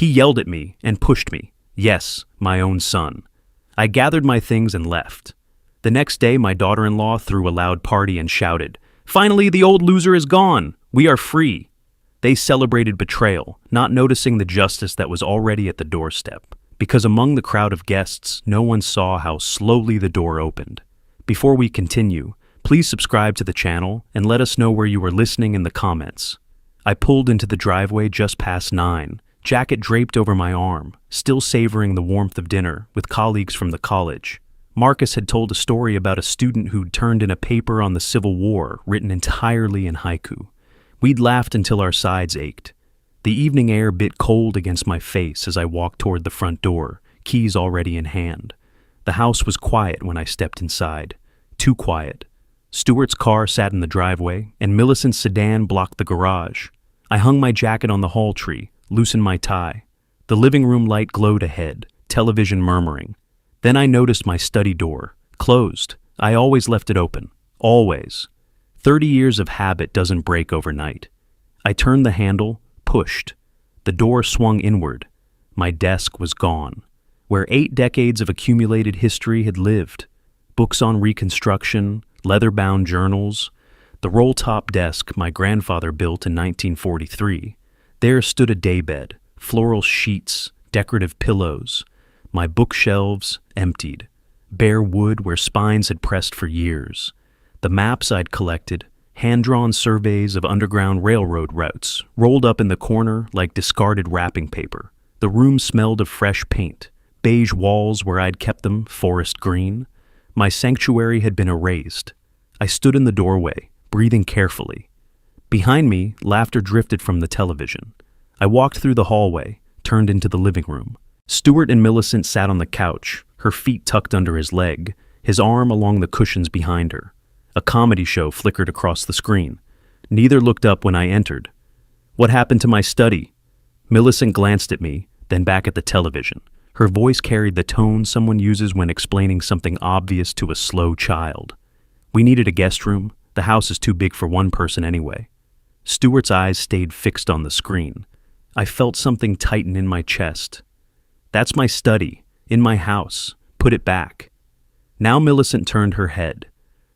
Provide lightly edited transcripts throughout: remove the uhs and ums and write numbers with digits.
He yelled at me and pushed me. Yes, my own son. I gathered my things and left. The next day, my daughter-in-law threw a loud party and shouted, "Finally, the old loser is gone! We are free!" They celebrated betrayal, not noticing the justice that was already at the doorstep, because among the crowd of guests, no one saw how slowly the door opened. Before we continue, please subscribe to the channel and let us know where you are listening in the comments. I pulled into the driveway just past 9, jacket draped over my arm, still savoring the warmth of dinner with colleagues from the college. Marcus had told a story about a student who'd turned in a paper on the Civil War written entirely in haiku. We'd laughed until our sides ached. The evening air bit cold against my face as I walked toward the front door, keys already in hand. The house was quiet when I stepped inside. Too quiet. Stuart's car sat in the driveway, and Millicent's sedan blocked the garage. I hung my jacket on the hall tree, loosened my tie. The living room light glowed ahead, television murmuring. Then I noticed my study door, closed. I always left it open. Always. 30 years of habit doesn't break overnight. I turned the handle, pushed. The door swung inward. My desk was gone, where 8 decades of accumulated history had lived. Books on Reconstruction, leather-bound journals, the roll-top desk my grandfather built in 1943. There stood a daybed, floral sheets, decorative pillows. My bookshelves emptied, bare wood where spines had pressed for years. The maps I'd collected, hand-drawn surveys of underground railroad routes, rolled up in the corner like discarded wrapping paper. The room smelled of fresh paint, beige walls where I'd kept them forest green. My sanctuary had been erased. I stood in the doorway, breathing carefully. Behind me, laughter drifted from the television. I walked through the hallway, turned into the living room. Stuart and Millicent sat on the couch, her feet tucked under his leg, his arm along the cushions behind her. A comedy show flickered across the screen. Neither looked up when I entered. "What happened to my study?" Millicent glanced at me, then back at the television. Her voice carried the tone someone uses when explaining something obvious to a slow child. "We needed a guest room. The house is too big for one person anyway." Stuart's eyes stayed fixed on the screen. I felt something tighten in my chest. "That's my study, in my house. Put it back." Now Millicent turned her head.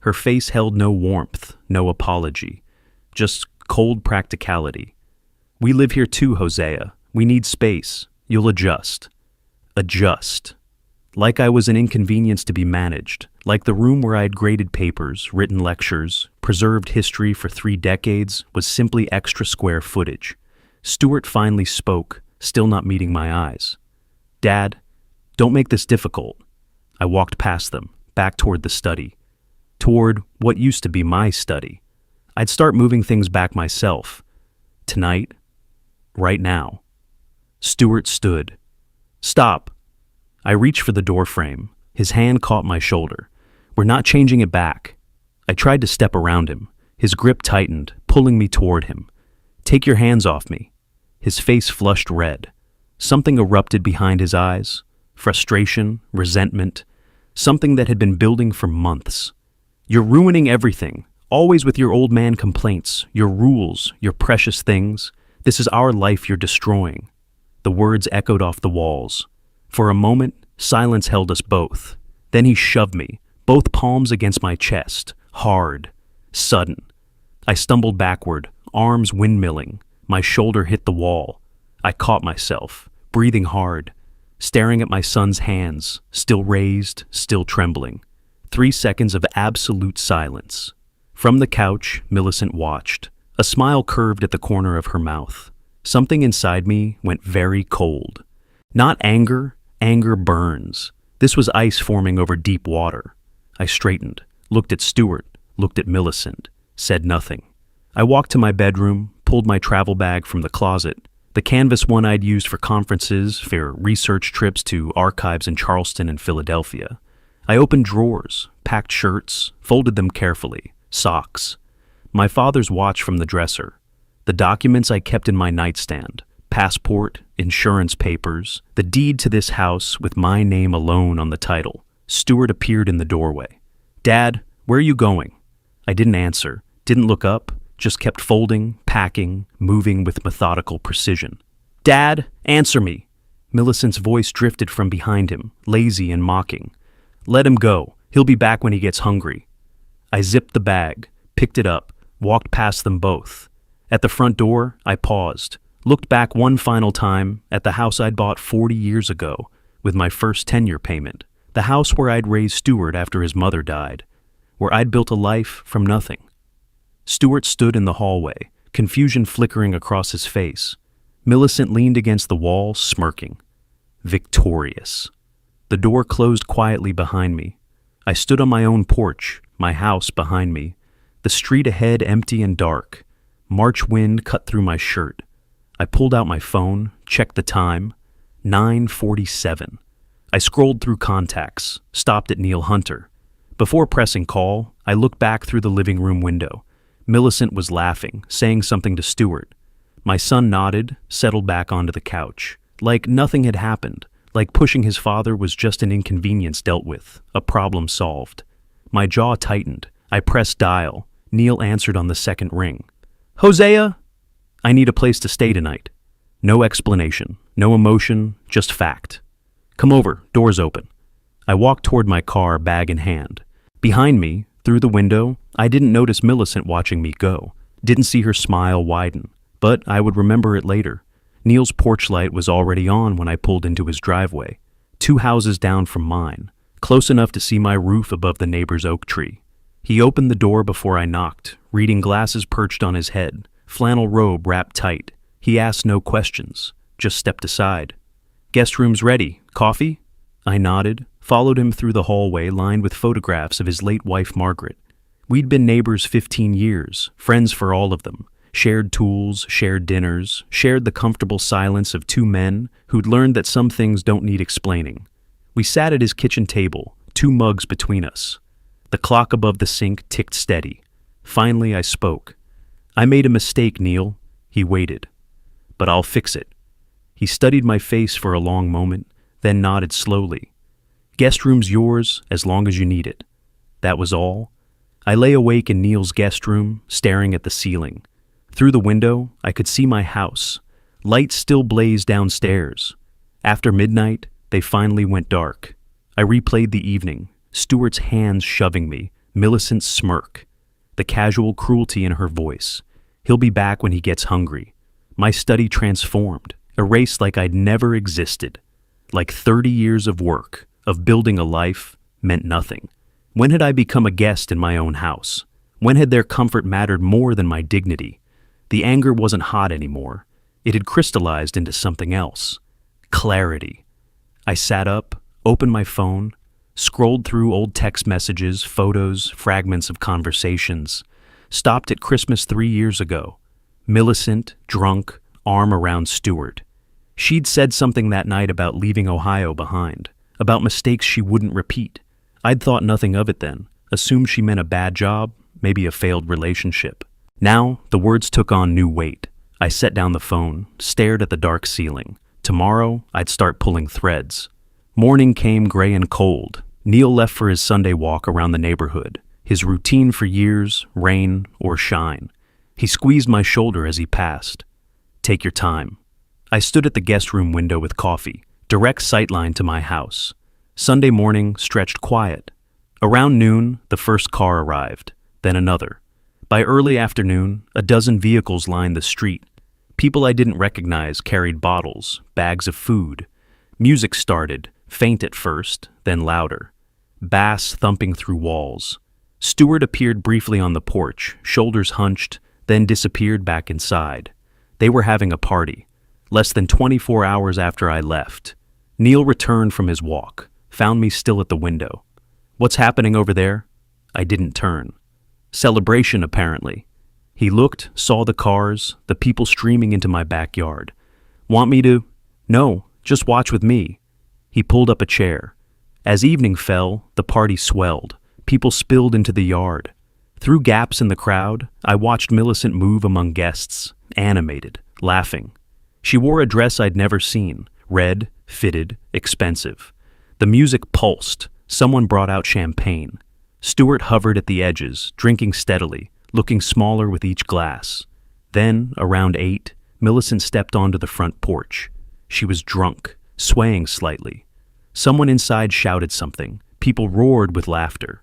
Her face held no warmth, no apology, just cold practicality. "We live here too, Hosea. We need space. You'll adjust." Adjust. Like I was an inconvenience to be managed, like the room where I'd graded papers, written lectures, preserved history for 3 decades was simply extra square footage. Stuart finally spoke, still not meeting my eyes. "Dad, don't make this difficult." I walked past them, back toward the study. Toward what used to be my study. I'd start moving things back myself. Tonight, right now. Stuart stood. "Stop." I reached for the doorframe. His hand caught my shoulder. "We're not changing it back." I tried to step around him. His grip tightened, pulling me toward him. "Take your hands off me." His face flushed red. Something erupted behind his eyes. Frustration, resentment, something that had been building for months. "You're ruining everything, always with your old man complaints, your rules, your precious things. This is our life you're destroying." The words echoed off the walls. For a moment, silence held us both. Then he shoved me, both palms against my chest, hard, sudden. I stumbled backward, arms windmilling. My shoulder hit the wall. I caught myself, breathing hard, staring at my son's hands, still raised, still trembling. 3 seconds of absolute silence. From the couch, Millicent watched. A smile curved at the corner of her mouth. Something inside me went very cold. Not anger. Anger burns. This was ice forming over deep water. I straightened, looked at Stuart, looked at Millicent, said nothing. I walked to my bedroom, pulled my travel bag from the closet, the canvas one I'd used for conferences, for research trips to archives in Charleston and Philadelphia. I opened drawers, packed shirts, folded them carefully, socks. My father's watch from the dresser, the documents I kept in my nightstand, passport, insurance papers, the deed to this house with my name alone on the title. Stuart appeared in the doorway. "Dad, where are you going?" I didn't answer, didn't look up, just kept folding, packing, moving with methodical precision. Dad, answer me. Millicent's voice drifted from behind him, lazy and mocking. Let him go. He'll be back when he gets hungry. I zipped the bag, picked it up, walked past them both. At the front door, I paused, looked back one final time at the house I'd bought 40 years ago with my first tenure payment, the house where I'd raised Stuart after his mother died, where I'd built a life from nothing. Stuart stood in the hallway, confusion flickering across his face. Millicent leaned against the wall, smirking. Victorious. The door closed quietly behind me. I stood on my own porch, my house behind me, the street ahead empty and dark. March wind cut through my shirt. I pulled out my phone, checked the time. 9:47. I scrolled through contacts, stopped at Neil Hunter. Before pressing call, I looked back through the living room window. Millicent was laughing, saying something to Stuart. My son nodded, settled back onto the couch, like nothing had happened, like pushing his father was just an inconvenience dealt with, a problem solved. My jaw tightened. I pressed dial. Neil answered on the second ring. Hosea? I need a place to stay tonight. No explanation, no emotion, just fact. Come over, door's open. I walked toward my car, bag in hand. Behind me, through the window, I didn't notice Millicent watching me go. Didn't see her smile widen, but I would remember it later. Neil's porch light was already on when I pulled into his driveway, 2 houses down from mine, close enough to see my roof above the neighbor's oak tree. He opened the door before I knocked, reading glasses perched on his head, flannel robe wrapped tight. He asked no questions, just stepped aside. Guest room's ready. Coffee? I nodded, followed him through the hallway lined with photographs of his late wife Margaret. We'd been neighbors 15 years, friends for all of them. Shared tools, shared dinners, shared the comfortable silence of 2 men who'd learned that some things don't need explaining. We sat at his kitchen table, 2 mugs between us. The clock above the sink ticked steady. Finally, I spoke. I made a mistake, Neil. He waited. But I'll fix it. He studied my face for a long moment, then nodded slowly. Guest room's yours as long as you need it. That was all. I lay awake in Neil's guest room, staring at the ceiling. Through the window, I could see my house. Lights still blazed downstairs. After midnight, they finally went dark. I replayed the evening, Stuart's hands shoving me, Millicent's smirk, the casual cruelty in her voice. He'll be back when he gets hungry. My study transformed, erased like I'd never existed. Like 30 years of work, of building a life, meant nothing. When had I become a guest in my own house? When had their comfort mattered more than my dignity? The anger wasn't hot anymore. It had crystallized into something else. Clarity. I sat up, opened my phone, scrolled through old text messages, photos, fragments of conversations. Stopped at Christmas 3 years ago. Millicent, drunk, arm around Stuart. She'd said something that night about leaving Ohio behind, about mistakes she wouldn't repeat. I'd thought nothing of it then, assumed she meant a bad job, maybe a failed relationship. Now, the words took on new weight. I set down the phone, stared at the dark ceiling. Tomorrow, I'd start pulling threads. Morning came gray and cold. Neil left for his Sunday walk around the neighborhood, his routine for years, rain or shine. He squeezed my shoulder as he passed. Take your time. I stood at the guest room window with coffee, direct sightline to my house. Sunday morning stretched quiet. Around noon, the first car arrived, then another. By early afternoon, a dozen vehicles lined the street. People I didn't recognize carried bottles, bags of food. Music started, faint at first, then louder. Bass thumping through walls. Stuart appeared briefly on the porch, shoulders hunched, then disappeared back inside. They were having a party. Less than 24 hours after I left. Neil returned from his walk, found me still at the window. What's happening over there? I didn't turn. Celebration, apparently. He looked, saw the cars, the people streaming into my backyard. Want me to? No, just watch with me. He pulled up a chair. As evening fell, the party swelled. People spilled into the yard. Through gaps in the crowd, I watched Millicent move among guests, animated, laughing. She wore a dress I'd never seen, red, fitted, expensive. The music pulsed. Someone brought out champagne. Stuart hovered at the edges, drinking steadily, looking smaller with each glass. Then, around 8, Millicent stepped onto the front porch. She was drunk, swaying slightly. Someone inside shouted something. People roared with laughter.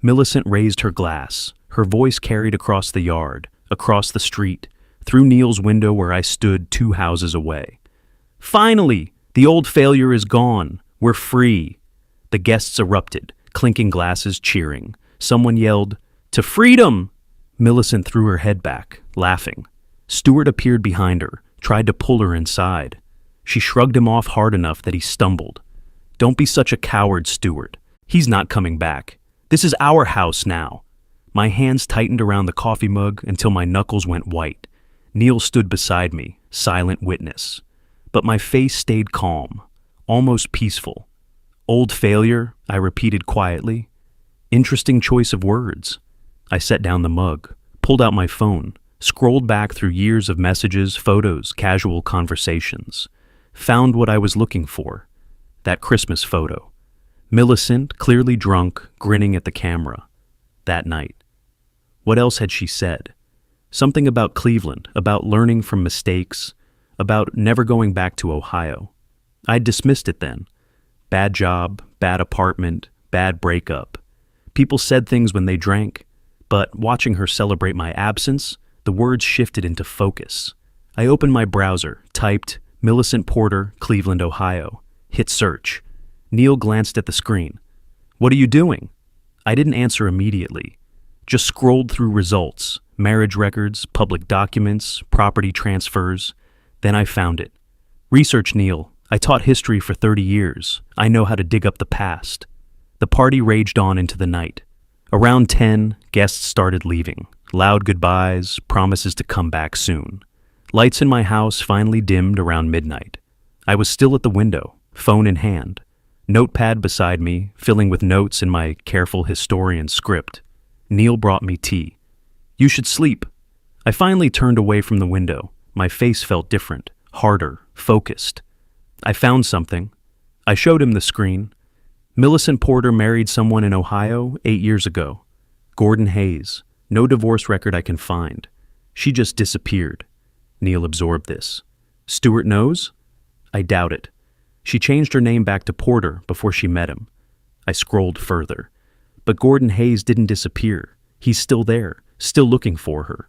Millicent raised her glass. Her voice carried across the yard, across the street, through Neil's window where I stood 2 houses away. "Finally! The old failure is gone. We're free." The guests erupted, clinking glasses, cheering. Someone yelled, "To freedom!" Millicent threw her head back, laughing. Stuart appeared behind her, tried to pull her inside. She shrugged him off hard enough that he stumbled. "Don't be such a coward, Stuart. He's not coming back. This is our house now." My hands tightened around the coffee mug until my knuckles went white. Neil stood beside me, silent witness. But my face stayed calm, almost peaceful. "Old failure," I repeated quietly. Interesting choice of words. I set down the mug, pulled out my phone, scrolled back through years of messages, photos, casual conversations. Found what I was looking for. That Christmas photo. Millicent, clearly drunk, grinning at the camera. That night. What else had she said? Something about Cleveland, about learning from mistakes, about never going back to Ohio. I'd dismissed it then. Bad job, bad apartment, bad breakup. People said things when they drank, but watching her celebrate my absence, the words shifted into focus. I opened my browser, typed Millicent Porter, Cleveland, Ohio. Hit search. Neil glanced at the screen. "What are you doing?" I didn't answer immediately. Just scrolled through results, marriage records, public documents, property transfers. Then I found it. "Research, Neil. I taught history for 30 years. I know how to dig up the past." The party raged on into the night. Around 10, guests started leaving. Loud goodbyes, promises to come back soon. Lights in my house finally dimmed around midnight. I was still at the window, phone in hand. Notepad beside me, filling with notes in my careful historian script. Neil brought me tea. "You should sleep." I finally turned away from the window. My face felt different, harder, focused. I found something. I showed him the screen. Millicent Porter married someone in Ohio 8 years ago. Gordon Hayes. No divorce record I can find. She just disappeared. Neil absorbed this. "Stuart knows?" I doubt it. She changed her name back to Porter before she met him. I scrolled further. But Gordon Hayes didn't disappear. He's still there, still looking for her.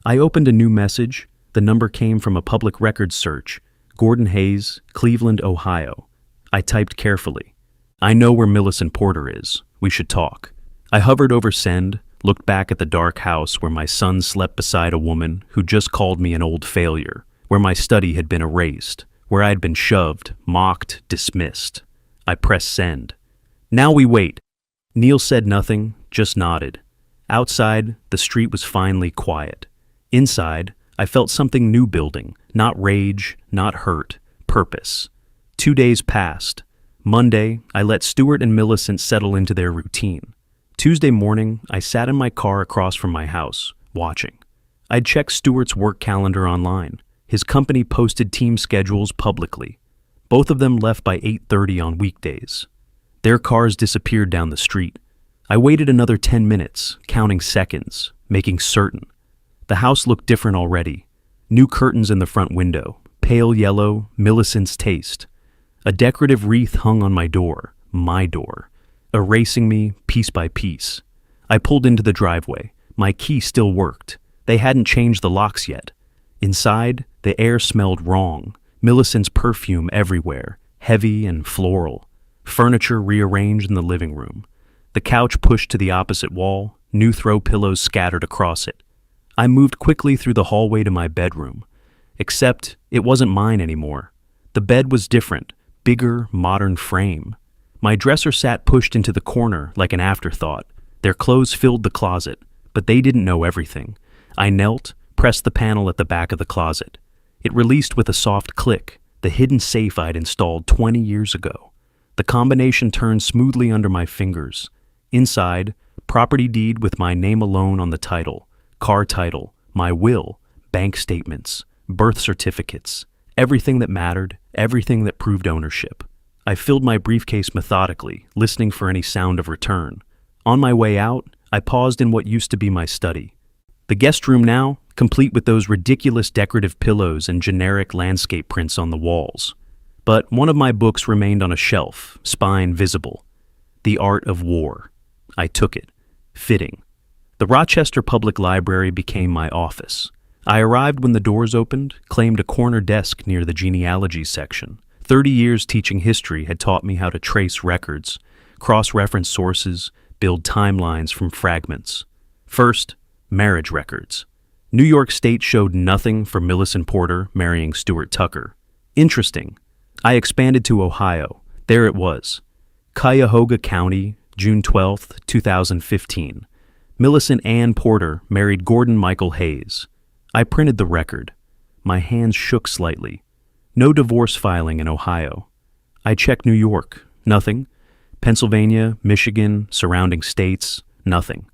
I opened a new message. The number came from a public records search. Gordon Hayes, Cleveland, Ohio. I typed carefully. "I know where Millicent Porter is. We should talk." I hovered over send, looked back at the dark house where my son slept beside a woman who just called me an old failure, where my study had been erased, where I had been shoved, mocked, dismissed. I pressed send. "Now we wait." Neil said nothing, just nodded. Outside, the street was finally quiet. Inside, I felt something new building, not rage, not hurt, purpose. 2 days passed. Monday, I let Stuart and Millicent settle into their routine. Tuesday morning, I sat in my car across from my house, watching. I'd checked Stuart's work calendar online. His company posted team schedules publicly. Both of them left by 8:30 on weekdays. Their cars disappeared down the street. I waited another 10 minutes, counting seconds, making certain. The house looked different already. New curtains in the front window, pale yellow, Millicent's taste. A decorative wreath hung on my door, erasing me piece by piece. I pulled into the driveway. My key still worked. They hadn't changed the locks yet. Inside, the air smelled wrong. Millicent's perfume everywhere, heavy and floral. Furniture rearranged in the living room. The couch pushed to the opposite wall, new throw pillows scattered across it. I moved quickly through the hallway to my bedroom. Except it wasn't mine anymore. The bed was different, bigger, modern frame. My dresser sat pushed into the corner like an afterthought. Their clothes filled the closet, but they didn't know everything. I knelt, pressed the panel at the back of the closet. It released with a soft click, the hidden safe I'd installed 20 years ago. The combination turned smoothly under my fingers. Inside, property deed with my name alone on the title, car title, my will, bank statements, birth certificates, everything that mattered, everything that proved ownership. I filled my briefcase methodically, listening for any sound of return. On my way out, I paused in what used to be my study. The guest room now, complete with those ridiculous decorative pillows and generic landscape prints on the walls. But one of my books remained on a shelf, spine visible. The Art of War. I took it. Fitting. The Rochester Public Library became my office. I arrived when the doors opened, claimed a corner desk near the genealogy section. 30 years teaching history had taught me how to trace records, cross-reference sources, build timelines from fragments. First, marriage records. New York State showed nothing for Millicent Porter marrying Stuart Tucker. Interesting. I expanded to Ohio. There it was. Cuyahoga County, June 12, 2015. Millicent Ann Porter married Gordon Michael Hayes. I printed the record. My hands shook slightly. No divorce filing in Ohio. I checked New York. Nothing. Pennsylvania, Michigan, surrounding states. Nothing.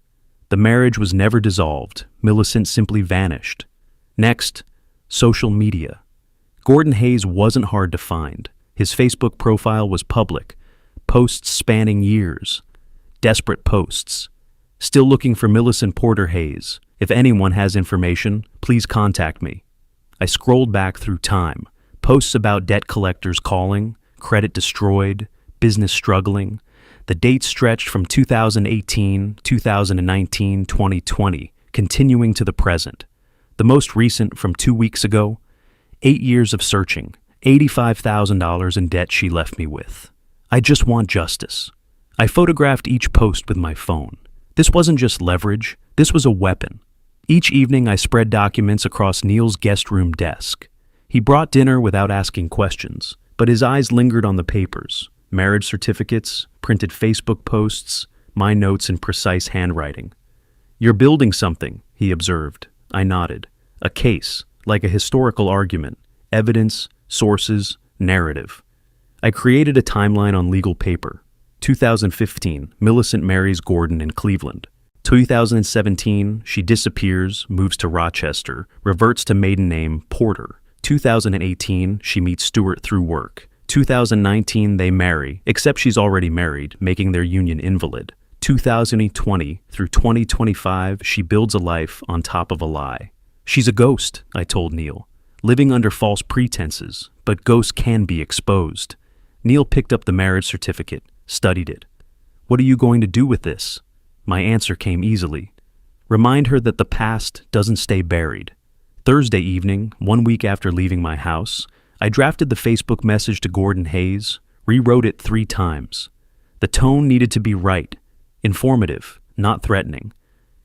The marriage was never dissolved. Millicent simply vanished. Next, social media. Gordon Hayes wasn't hard to find. His Facebook profile was public. Posts spanning years. Desperate posts. Still looking for Millicent Porter Hayes. If anyone has information, please contact me. I scrolled back through time. Posts about debt collectors calling, credit destroyed, business struggling. The dates stretched from 2018, 2019, 2020, continuing to the present. The most recent from 2 weeks ago, 8 years of searching, $85,000 in debt she left me with. I just want justice. I photographed each post with my phone. This wasn't just leverage, this was a weapon. Each evening I spread documents across Neil's guest room desk. He brought dinner without asking questions, but his eyes lingered on the papers, marriage certificates, printed Facebook posts, my notes in precise handwriting. "You're building something," he observed. I nodded. A case, like a historical argument, evidence, sources, narrative. I created a timeline on legal paper. 2015, Millicent marries Gordon in Cleveland. 2017, she disappears, moves to Rochester, reverts to maiden name Porter. 2018, she meets Stuart through work. 2019, they marry, except she's already married, making their union invalid. 2020 through 2025, she builds a life on top of a lie. She's a ghost, I told Neil, living under false pretenses, but ghosts can be exposed. Neil picked up the marriage certificate, studied it. "What are you going to do with this?" My answer came easily. Remind her that the past doesn't stay buried. Thursday evening, 1 week after leaving my house, I drafted the Facebook message to Gordon Hayes, rewrote it 3 times. The tone needed to be right, informative, not threatening,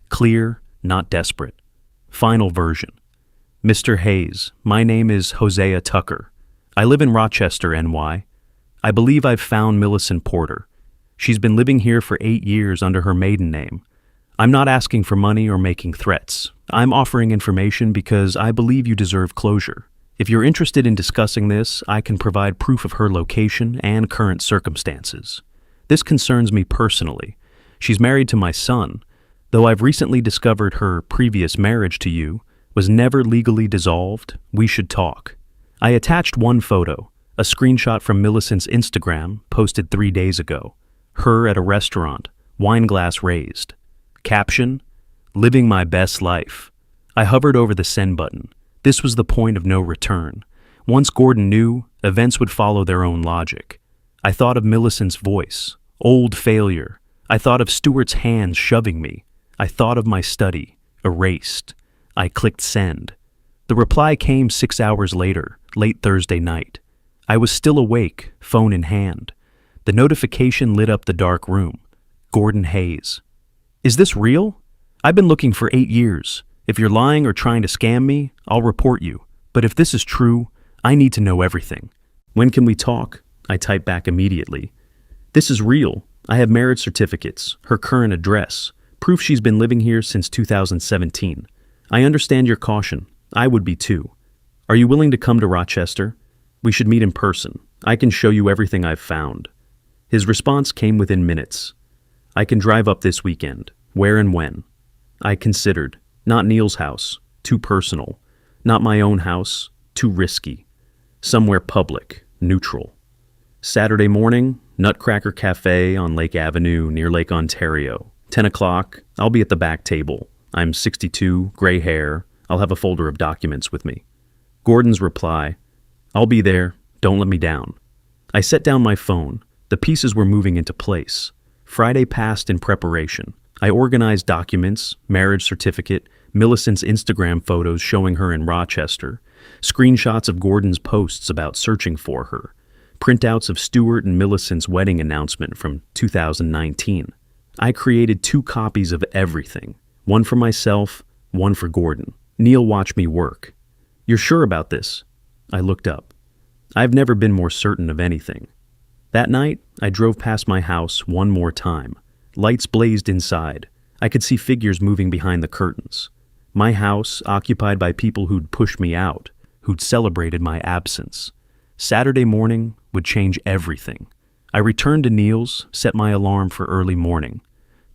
clear, not desperate. Final version. "Mr. Hayes, my name is Hosea Tucker. I live in Rochester, NY. I believe I've found Millicent Porter. She's been living here for 8 years under her maiden name. I'm not asking for money or making threats. I'm offering information because I believe you deserve closure. If you're interested in discussing this, I can provide proof of her location and current circumstances. This concerns me personally. She's married to my son, though I've recently discovered her previous marriage to you was never legally dissolved. We should talk." I attached one photo, a screenshot from Millicent's Instagram, posted 3 days ago. Her at a restaurant, wine glass raised. Caption, "Living my best life." I hovered over the send button. This was the point of no return. Once Gordon knew, events would follow their own logic. I thought of Millicent's voice, old failure. I thought of Stuart's hands shoving me. I thought of my study, erased. I clicked send. The reply came 6 hours later, late Thursday night. I was still awake, phone in hand. The notification lit up the dark room. Gordon Hayes. "Is this real? I've been looking for 8 years. If you're lying or trying to scam me, I'll report you. But if this is true, I need to know everything. When can we talk?" I typed back immediately. "This is real. I have marriage certificates, her current address, proof she's been living here since 2017. I understand your caution. I would be too. Are you willing to come to Rochester? We should meet in person. I can show you everything I've found." His response came within minutes. "I can drive up this weekend. Where and when?" I considered. Not Neil's house. Too personal. Not my own house. Too risky. Somewhere public. Neutral. Saturday morning, Nutcracker Cafe on Lake Avenue near Lake Ontario. 10 o'clock, I'll be at the back table. I'm 62, gray hair. I'll have a folder of documents with me. Gordon's reply, I'll be there. Don't let me down. I set down my phone. The pieces were moving into place. Friday passed in preparation. I organized documents, marriage certificate, Millicent's Instagram photos showing her in Rochester, screenshots of Gordon's posts about searching for her, printouts of Stuart and Millicent's wedding announcement from 2019. I created 2 copies of everything, one for myself, one for Gordon. Neil watched me work. You're sure about this? I looked up. I've never been more certain of anything. That night, I drove past my house one more time. Lights blazed inside. I could see figures moving behind the curtains. My house, occupied by people who'd pushed me out, who'd celebrated my absence. Saturday morning would change everything. I returned to Neil's, set my alarm for early morning.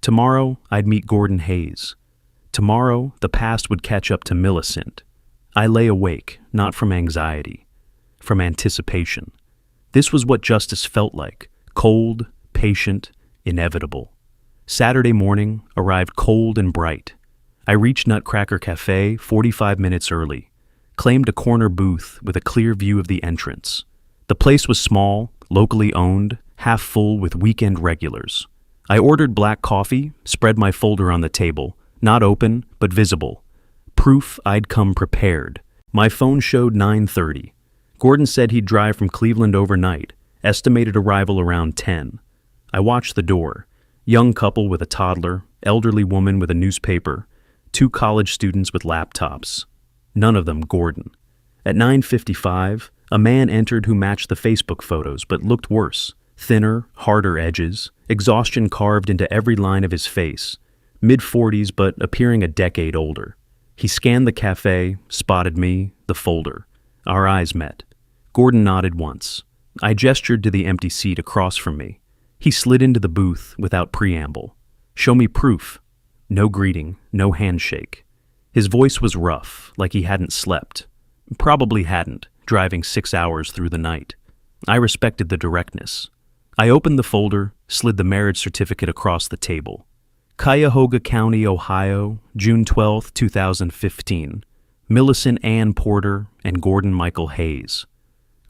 Tomorrow, I'd meet Gordon Hayes. Tomorrow, the past would catch up to Millicent. I lay awake, not from anxiety, from anticipation. This was what justice felt like, cold, patient, inevitable. Saturday morning arrived cold and bright. I reached Nutcracker Cafe 45 minutes early, claimed a corner booth with a clear view of the entrance. The place was small, locally owned, half full with weekend regulars. I ordered black coffee, spread my folder on the table, not open, but visible. Proof I'd come prepared. My phone showed 9:30. Gordon said he'd drive from Cleveland overnight, estimated arrival around 10. I watched the door. Young couple with a toddler, elderly woman with a newspaper, 2 college students with laptops. None of them Gordon. At 9:55, a man entered who matched the Facebook photos but looked worse. Thinner, harder edges, exhaustion carved into every line of his face. Mid-40s but appearing a decade older. He scanned the cafe, spotted me, the folder. Our eyes met. Gordon nodded once. I gestured to the empty seat across from me. He slid into the booth without preamble. Show me proof. No greeting, no handshake. His voice was rough, like he hadn't slept. Probably hadn't, driving 6 hours through the night. I respected the directness. I opened the folder, slid the marriage certificate across the table. Cuyahoga County, Ohio, June 12, 2015. Millicent Ann Porter and Gordon Michael Hayes.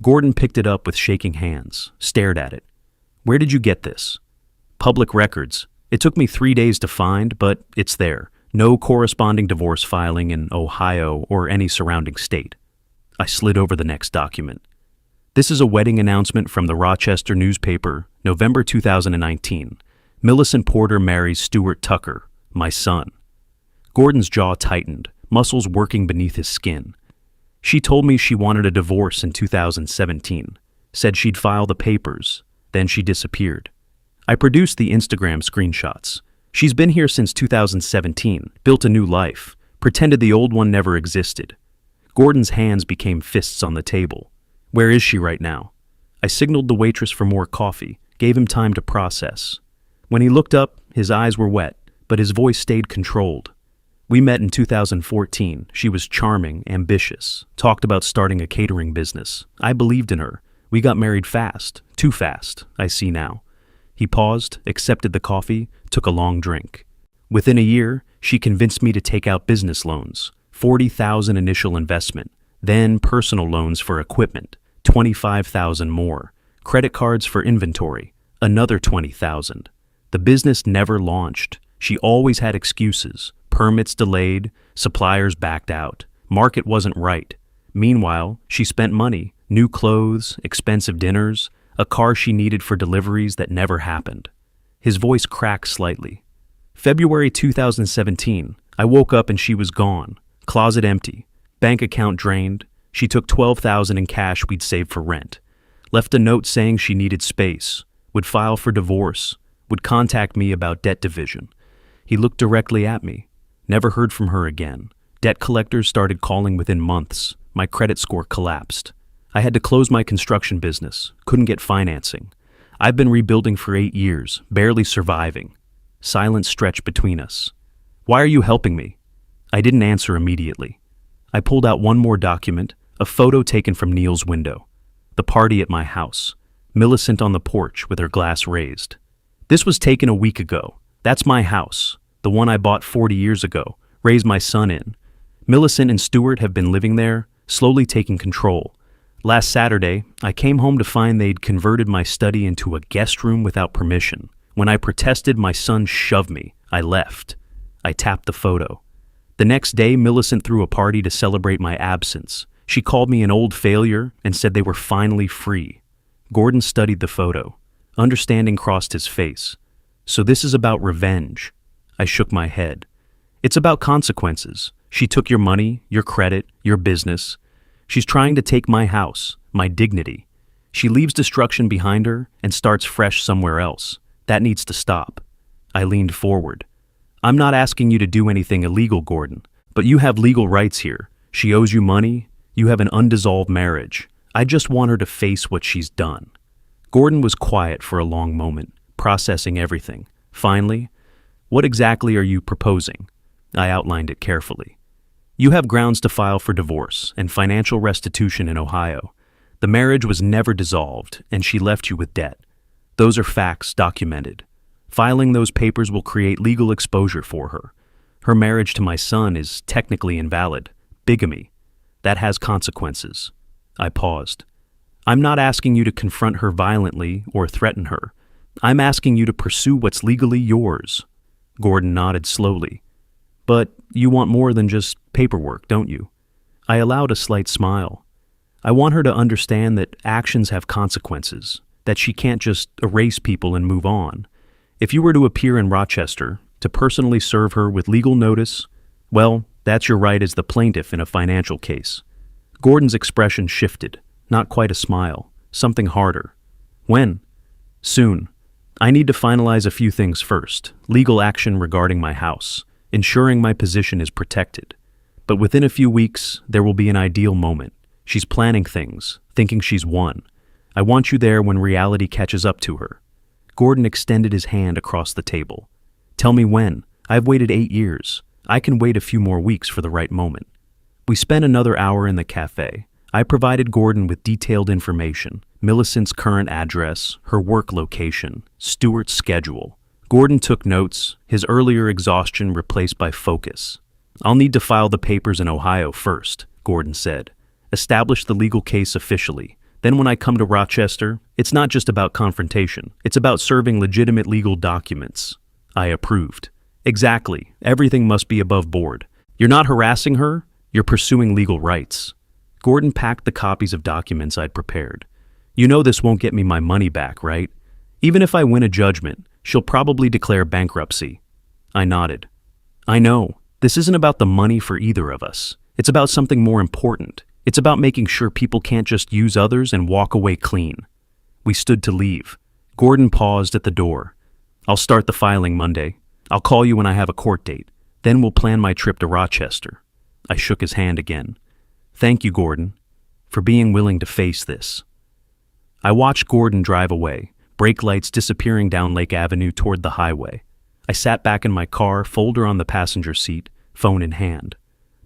Gordon picked it up with shaking hands, stared at it. Where did you get this? Public records. It took me 3 days to find, but it's there. No corresponding divorce filing in Ohio or any surrounding state. I slid over the next document. This is a wedding announcement from the Rochester newspaper, November 2019. Millicent Porter marries Stuart Tucker, my son. Gordon's jaw tightened, muscles working beneath his skin. She told me she wanted a divorce in 2017, said she'd file the papers, then she disappeared. I produced the Instagram screenshots. She's been here since 2017, built a new life, pretended the old one never existed. Gordon's hands became fists on the table. Where is she right now? I signaled the waitress for more coffee, gave him time to process. When he looked up, his eyes were wet, but his voice stayed controlled. We met in 2014. She was charming, ambitious, talked about starting a catering business. I believed in her. We got married fast, too fast, I see now. He paused, accepted the coffee, took a long drink. Within a year, she convinced me to take out business loans, $40,000 initial investment, then personal loans for equipment, $25,000 more, credit cards for inventory, another $20,000. The business never launched. She always had excuses. Permits delayed, suppliers backed out, market wasn't right. Meanwhile, she spent money, new clothes, expensive dinners, a car she needed for deliveries that never happened. His voice cracked slightly. February 2017, I woke up and she was gone. Closet empty, bank account drained. She took $12,000 in cash we'd saved for rent. Left a note saying she needed space, would file for divorce, would contact me about debt division. He looked directly at me. Never heard from her again. Debt collectors started calling within months. My credit score collapsed. I had to close my construction business. Couldn't get financing. I've been rebuilding for 8 years, barely surviving. Silence stretched between us. Why are you helping me? I didn't answer immediately. I pulled out one more document, a photo taken from Neil's window. The party at my house. Millicent on the porch with her glass raised. This was taken a week ago. That's my house, the one I bought 40 years ago, raise my son in. Millicent and Stuart have been living there, slowly taking control. Last Saturday, I came home to find they'd converted my study into a guest room without permission. When I protested, my son shoved me. I left. I tapped the photo. The next day, Millicent threw a party to celebrate my absence. She called me an old failure and said they were finally free. Gordon studied the photo. Understanding crossed his face. So this is about revenge. I shook my head. It's about consequences. She took your money, your credit, your business. She's trying to take my house, my dignity. She leaves destruction behind her and starts fresh somewhere else. That needs to stop. I leaned forward. I'm not asking you to do anything illegal, Gordon, but you have legal rights here. She owes you money. You have an undissolved marriage. I just want her to face what she's done. Gordon was quiet for a long moment, processing everything. Finally, what exactly are you proposing? I outlined it carefully. You have grounds to file for divorce and financial restitution in Ohio. The marriage was never dissolved, and she left you with debt. Those are facts documented. Filing those papers will create legal exposure for her. Her marriage to my son is technically invalid. Bigamy. That has consequences. I paused. I'm not asking you to confront her violently or threaten her. I'm asking you to pursue what's legally yours. Gordon nodded slowly. But you want more than just paperwork, don't you? I allowed a slight smile. I want her to understand that actions have consequences, that she can't just erase people and move on. If you were to appear in Rochester, to personally serve her with legal notice, well, that's your right as the plaintiff in a financial case. Gordon's expression shifted, not quite a smile, something harder. When? Soon. I need to finalize a few things first. Legal action regarding my house, ensuring my position is protected. But within a few weeks, there will be an ideal moment. She's planning things, thinking she's won. I want you there when reality catches up to her. Gordon extended his hand across the table. Tell me when. I've waited 8 years. I can wait a few more weeks for the right moment. We spent another hour in the cafe. I provided Gordon with detailed information, Millicent's current address, her work location, Stuart's schedule. Gordon took notes, his earlier exhaustion replaced by focus. I'll need to file the papers in Ohio first, Gordon said. Establish the legal case officially. Then when I come to Rochester, it's not just about confrontation. It's about serving legitimate legal documents. I approved. Exactly. Everything must be above board. You're not harassing her. You're pursuing legal rights. Gordon packed the copies of documents I'd prepared. You know this won't get me my money back, right? Even if I win a judgment, she'll probably declare bankruptcy. I nodded. I know. This isn't about the money for either of us. It's about something more important. It's about making sure people can't just use others and walk away clean. We stood to leave. Gordon paused at the door. I'll start the filing Monday. I'll call you when I have a court date. Then we'll plan my trip to Rochester. I shook his hand again. Thank you, Gordon, for being willing to face this. I watched Gordon drive away, brake lights disappearing down Lake Avenue toward the highway. I sat back in my car, folder on the passenger seat, phone in hand.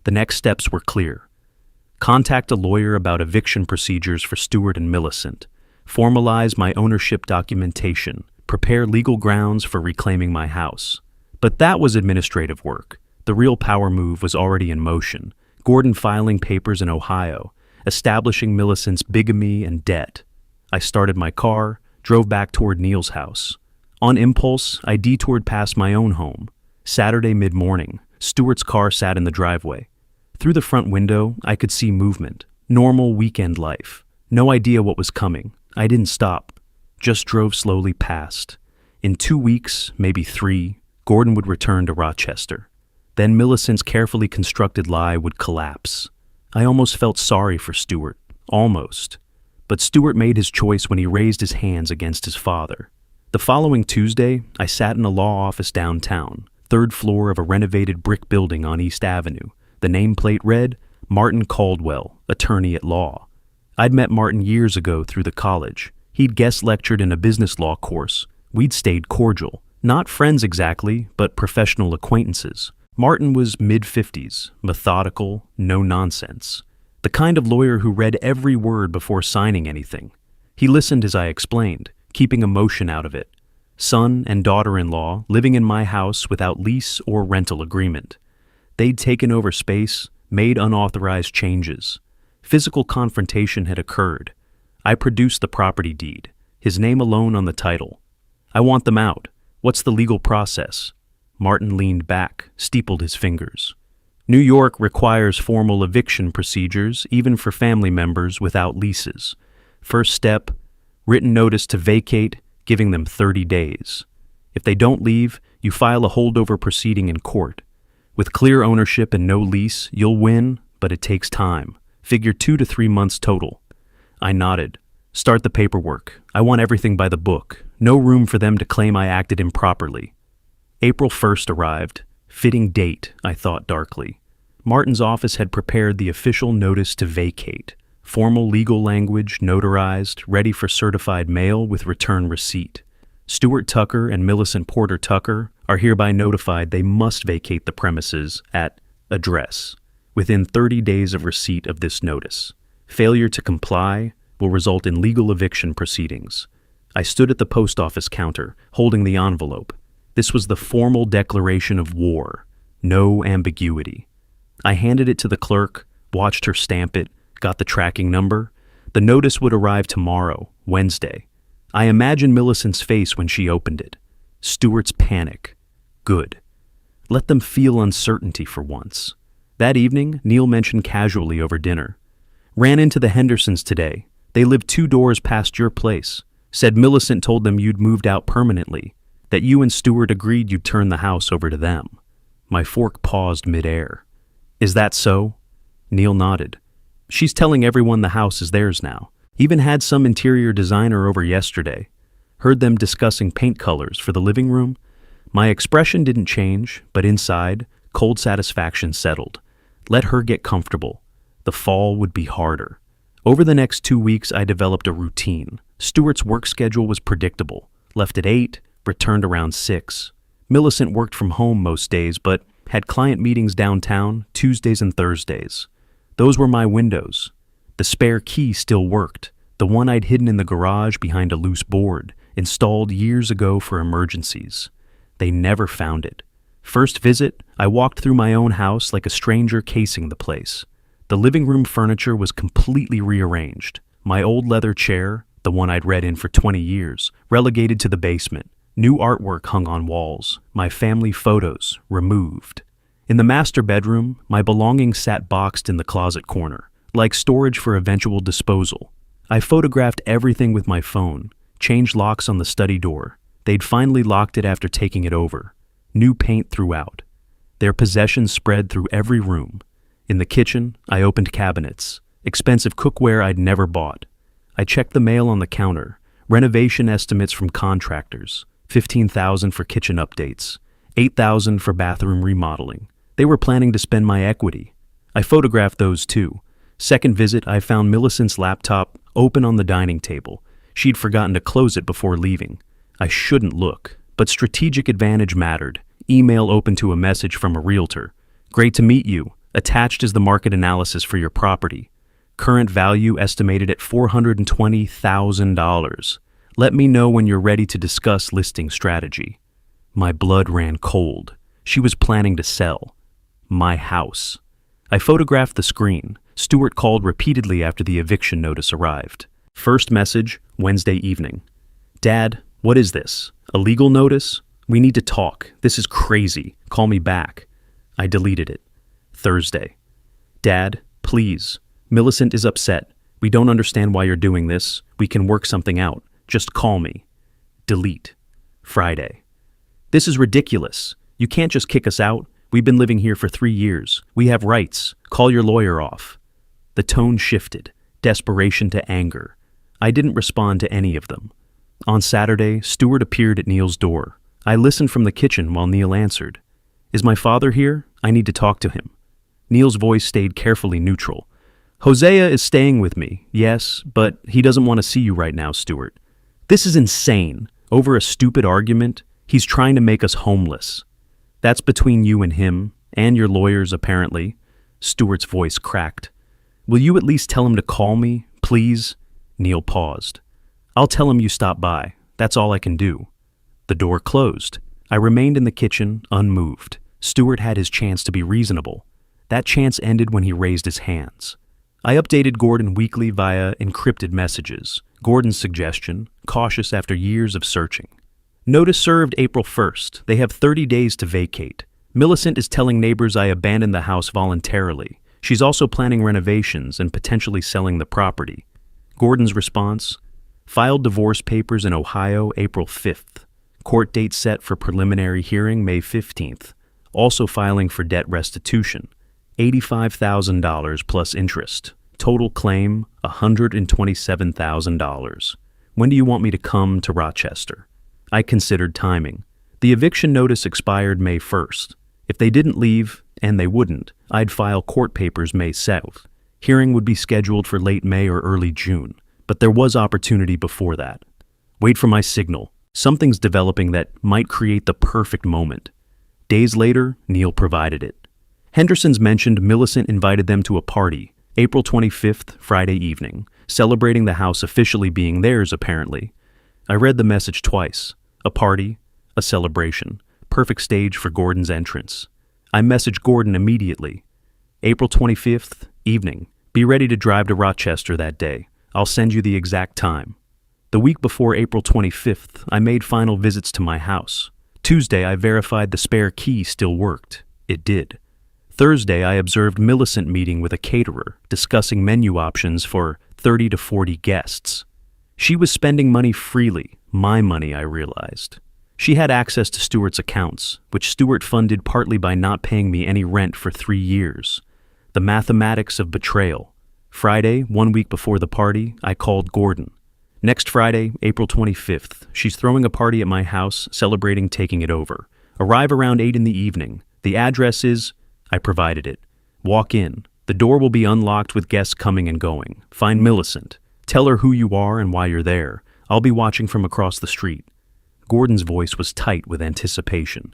The next steps were clear. Contact a lawyer about eviction procedures for Stuart and Millicent. Formalize my ownership documentation. Prepare legal grounds for reclaiming my house. But that was administrative work. The real power move was already in motion. Gordon filing papers in Ohio, establishing Millicent's bigamy and debt. I started my car, drove back toward Neil's house. On impulse, I detoured past my own home. Saturday mid-morning, Stuart's car sat in the driveway. Through the front window, I could see movement, normal weekend life. No idea what was coming. I didn't stop, just drove slowly past. In 2 weeks, maybe 3, Gordon would return to Rochester. Then Millicent's carefully constructed lie would collapse. I almost felt sorry for Stuart. Almost. But Stuart made his choice when he raised his hands against his father. The following Tuesday, I sat in a law office downtown, 3rd floor of a renovated brick building on East Avenue. The nameplate read, Martin Caldwell, attorney at law. I'd met Martin years ago through the college. He'd guest lectured in a business law course. We'd stayed cordial. Not friends exactly, but professional acquaintances. Martin was mid-50s, methodical, no nonsense. The kind of lawyer who read every word before signing anything. He listened as I explained, keeping emotion out of it. Son and daughter-in-law living in my house without lease or rental agreement. They'd taken over space, made unauthorized changes. Physical confrontation had occurred. I produced the property deed, his name alone on the title. I want them out. What's the legal process? Martin leaned back, steepled his fingers. New York requires formal eviction procedures, even for family members without leases. First step, written notice to vacate, giving them 30 days. If they don't leave, you file a holdover proceeding in court. With clear ownership and no lease, you'll win, but it takes time. Figure 2 to 3 months total. I nodded. Start the paperwork. I want everything by the book. No room for them to claim I acted improperly. April 1st arrived. Fitting date, I thought darkly. Martin's office had prepared the official notice to vacate. Formal legal language, notarized, ready for certified mail with return receipt. Stuart Tucker and Millicent Porter Tucker are hereby notified they must vacate the premises at address within 30 days of receipt of this notice. Failure to comply will result in legal eviction proceedings. I stood at the post office counter, holding the envelope. This was the formal declaration of war. No ambiguity. I handed it to the clerk, watched her stamp it, got the tracking number. The notice would arrive tomorrow, Wednesday. I imagined Millicent's face when she opened it. Stuart's panic. Good. Let them feel uncertainty for once. That evening, Neil mentioned casually over dinner. Ran into the Hendersons today. They live 2 doors past your place. Said Millicent told them you'd moved out permanently, that you and Stuart agreed you'd turn the house over to them. My fork paused midair. Is that so? Neil nodded. She's telling everyone the house is theirs now. Even had some interior designer over yesterday. Heard them discussing paint colors for the living room. My expression didn't change, but inside, cold satisfaction settled. Let her get comfortable. The fall would be harder. Over the next 2 weeks, I developed a routine. Stuart's work schedule was predictable. Left at 8, returned around 6. Millicent worked from home most days, but had client meetings downtown Tuesdays and Thursdays. Those were my windows. The spare key still worked, the one I'd hidden in the garage behind a loose board, installed years ago for emergencies. They never found it. First visit, I walked through my own house like a stranger casing the place. The living room furniture was completely rearranged. My old leather chair, the one I'd read in for 20 years, relegated to the basement. New artwork hung on walls, my family photos removed. In the master bedroom, my belongings sat boxed in the closet corner, like storage for eventual disposal. I photographed everything with my phone, changed locks on the study door. They'd finally locked it after taking it over. New paint throughout. Their possessions spread through every room. In the kitchen, I opened cabinets, expensive cookware I'd never bought. I checked the mail on the counter, renovation estimates from contractors, $15,000 for kitchen updates, $8,000 for bathroom remodeling. They were planning to spend my equity. I photographed those too. Second visit, I found Millicent's laptop open on the dining table. She'd forgotten to close it before leaving. I shouldn't look, but strategic advantage mattered. Email open to a message from a realtor. Great to meet you. Attached is the market analysis for your property. Current value estimated at $420,000. Let me know when you're ready to discuss listing strategy. My blood ran cold. She was planning to sell. My house. I photographed the screen. Stuart called repeatedly after the eviction notice arrived. First message, Wednesday evening. Dad, what is this? A legal notice? We need to talk. This is crazy. Call me back. I deleted it. Thursday. Dad, please. Millicent is upset. We don't understand why you're doing this. We can work something out. Just call me. Delete. Friday. This is ridiculous. You can't just kick us out. We've been living here for 3 years. We have rights. Call your lawyer off. The tone shifted. Desperation to anger. I didn't respond to any of them. On Saturday, Stuart appeared at Neil's door. I listened from the kitchen while Neil answered. Is my father here? I need to talk to him. Neil's voice stayed carefully neutral. Hosea is staying with me, yes, but he doesn't want to see you right now, Stuart. This is insane. Over a stupid argument, he's trying to make us homeless. That's between you and him, and your lawyers, apparently. Stuart's voice cracked. Will you at least tell him to call me, please? Neil paused. I'll tell him you stopped by. That's all I can do. The door closed. I remained in the kitchen, unmoved. Stewart had his chance to be reasonable. That chance ended when he raised his hands. I updated Gordon weekly via encrypted messages. Gordon's suggestion, cautious after years of searching. Notice served April 1st. They have 30 days to vacate. Millicent is telling neighbors I abandoned the house voluntarily. She's also planning renovations and potentially selling the property. Gordon's response, filed divorce papers in Ohio April 5th. Court date set for preliminary hearing May 15th. Also filing for debt restitution. $85,000 plus interest. Total claim, $127,000. When do you want me to come to Rochester? I considered timing. The eviction notice expired May 1st. If they didn't leave, and they wouldn't, I'd file court papers May 7th. Hearing would be scheduled for late May or early June, but there was opportunity before that. Wait for my signal. Something's developing that might create the perfect moment. Days later, Neil provided it. Henderson's mentioned Millicent invited them to a party, April 25th, Friday evening, celebrating the house officially being theirs, apparently. I read the message twice. A party, a celebration. Perfect stage for Gordon's entrance. I messaged Gordon immediately. April 25th, evening. Be ready to drive to Rochester that day. I'll send you the exact time. The week before April 25th, I made final visits to my house. Tuesday, I verified the spare key still worked. It did. Thursday, I observed Millicent meeting with a caterer, discussing menu options for 30 to 40 guests. She was spending money freely, my money, I realized. She had access to Stewart's accounts, which Stewart funded partly by not paying me any rent for 3 years. The mathematics of betrayal. Friday, 1 week before the party, I called Gordon. Next Friday, April 25th, she's throwing a party at my house, celebrating taking it over. Arrive around 8 in the evening. The address is... I provided it. Walk in. The door will be unlocked with guests coming and going. Find Millicent. Tell her who you are and why you're there. I'll be watching from across the street. Gordon's voice was tight with anticipation.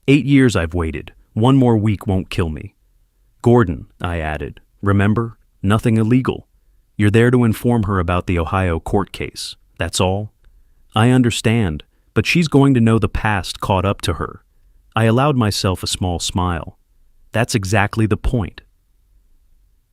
8 years I've waited. 1 more week won't kill me. Gordon, I added, remember, nothing illegal. You're there to inform her about the Ohio court case. That's all. I understand, but she's going to know the past caught up to her. I allowed myself a small smile. That's exactly the point.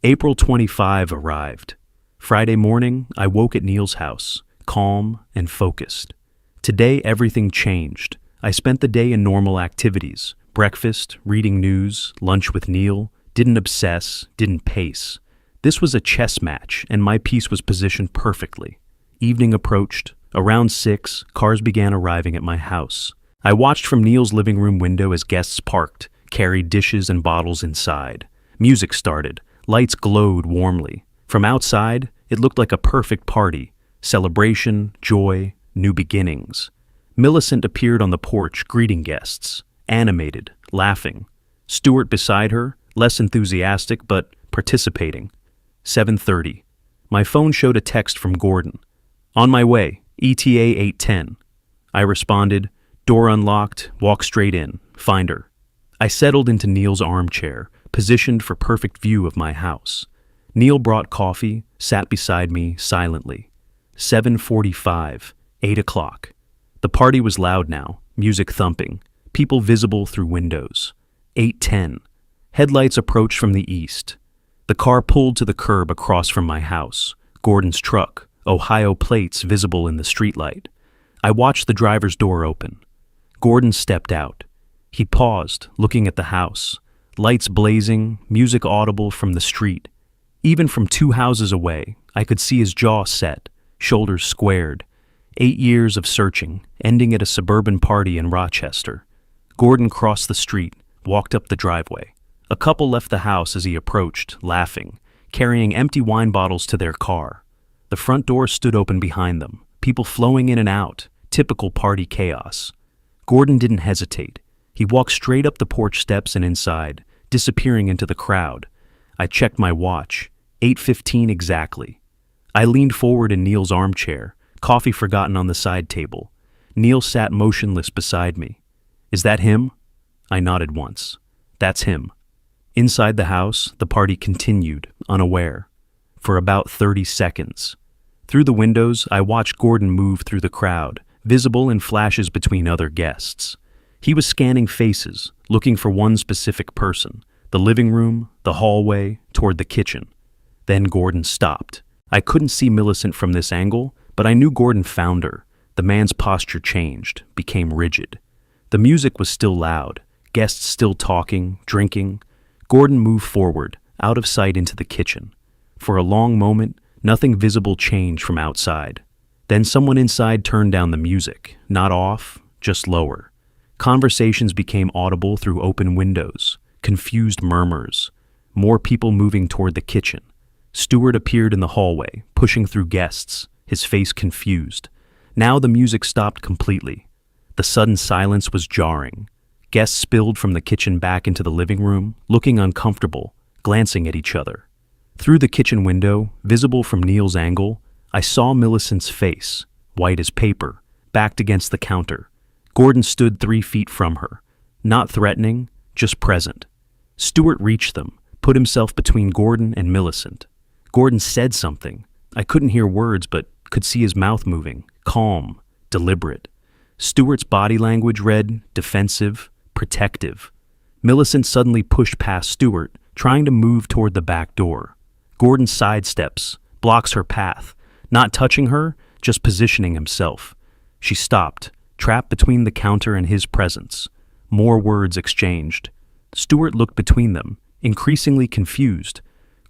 April 25 arrived. Friday morning, I woke at Neil's house, calm and focused. Today, everything changed. I spent the day in normal activities. Breakfast, reading news, lunch with Neil. Didn't obsess, didn't pace. This was a chess match, and my piece was positioned perfectly. Evening approached. Around 6, cars began arriving at my house. I watched from Neil's living room window as guests parked, carried dishes and bottles inside. Music started. Lights glowed warmly. From outside, it looked like a perfect party. Celebration, joy, new beginnings. Millicent appeared on the porch, greeting guests. Animated, laughing. Stewart beside her, less enthusiastic but participating. 7:30. My phone showed a text from Gordon. On my way, ETA 8:10. I responded, door unlocked, walk straight in, find her. I settled into Neil's armchair, positioned for perfect view of my house. Neil brought coffee, sat beside me silently. 7:45, 8 o'clock. The party was loud now, music thumping, people visible through windows. 8:10. Headlights approached from the east. The car pulled to the curb across from my house. Gordon's truck, Ohio plates visible in the streetlight. I watched the driver's door open. Gordon stepped out. He paused, looking at the house. Lights blazing, music audible from the street. Even from 2 houses away, I could see his jaw set, shoulders squared. 8 years of searching, ending at a suburban party in Rochester. Gordon crossed the street, walked up the driveway. A couple left the house as he approached, laughing, carrying empty wine bottles to their car. The front door stood open behind them, people flowing in and out, typical party chaos. Gordon didn't hesitate. He walked straight up the porch steps and inside, disappearing into the crowd. I checked my watch, 8:15 exactly. I leaned forward in Neil's armchair, coffee forgotten on the side table. Neil sat motionless beside me. Is that him? I nodded once. That's him. Inside the house, the party continued, unaware. For about 30 seconds. Through the windows, I watched Gordon move through the crowd, visible in flashes between other guests. He was scanning faces, looking for one specific person. The living room, the hallway, toward the kitchen. Then Gordon stopped. I couldn't see Millicent from this angle, but I knew Gordon found her. The man's posture changed, became rigid. The music was still loud, guests still talking, drinking. Gordon moved forward, out of sight into the kitchen. For a long moment, nothing visible changed from outside. Then someone inside turned down the music, not off, just lower. Conversations became audible through open windows, confused murmurs. More people moving toward the kitchen. Stewart appeared in the hallway, pushing through guests, his face confused. Now the music stopped completely. The sudden silence was jarring. Guests spilled from the kitchen back into the living room, looking uncomfortable, glancing at each other. Through the kitchen window, visible from Neil's angle, I saw Millicent's face, white as paper, backed against the counter. Gordon stood 3 feet from her, not threatening, just present. Stewart reached them, put himself between Gordon and Millicent. Gordon said something. I couldn't hear words, but could see his mouth moving, calm, deliberate. Stewart's body language read defensive, protective. Millicent suddenly pushed past Stewart, trying to move toward the back door. Gordon sidesteps, blocks her path, not touching her, just positioning himself. She stopped, trapped between the counter and his presence. More words exchanged. Stewart looked between them, increasingly confused.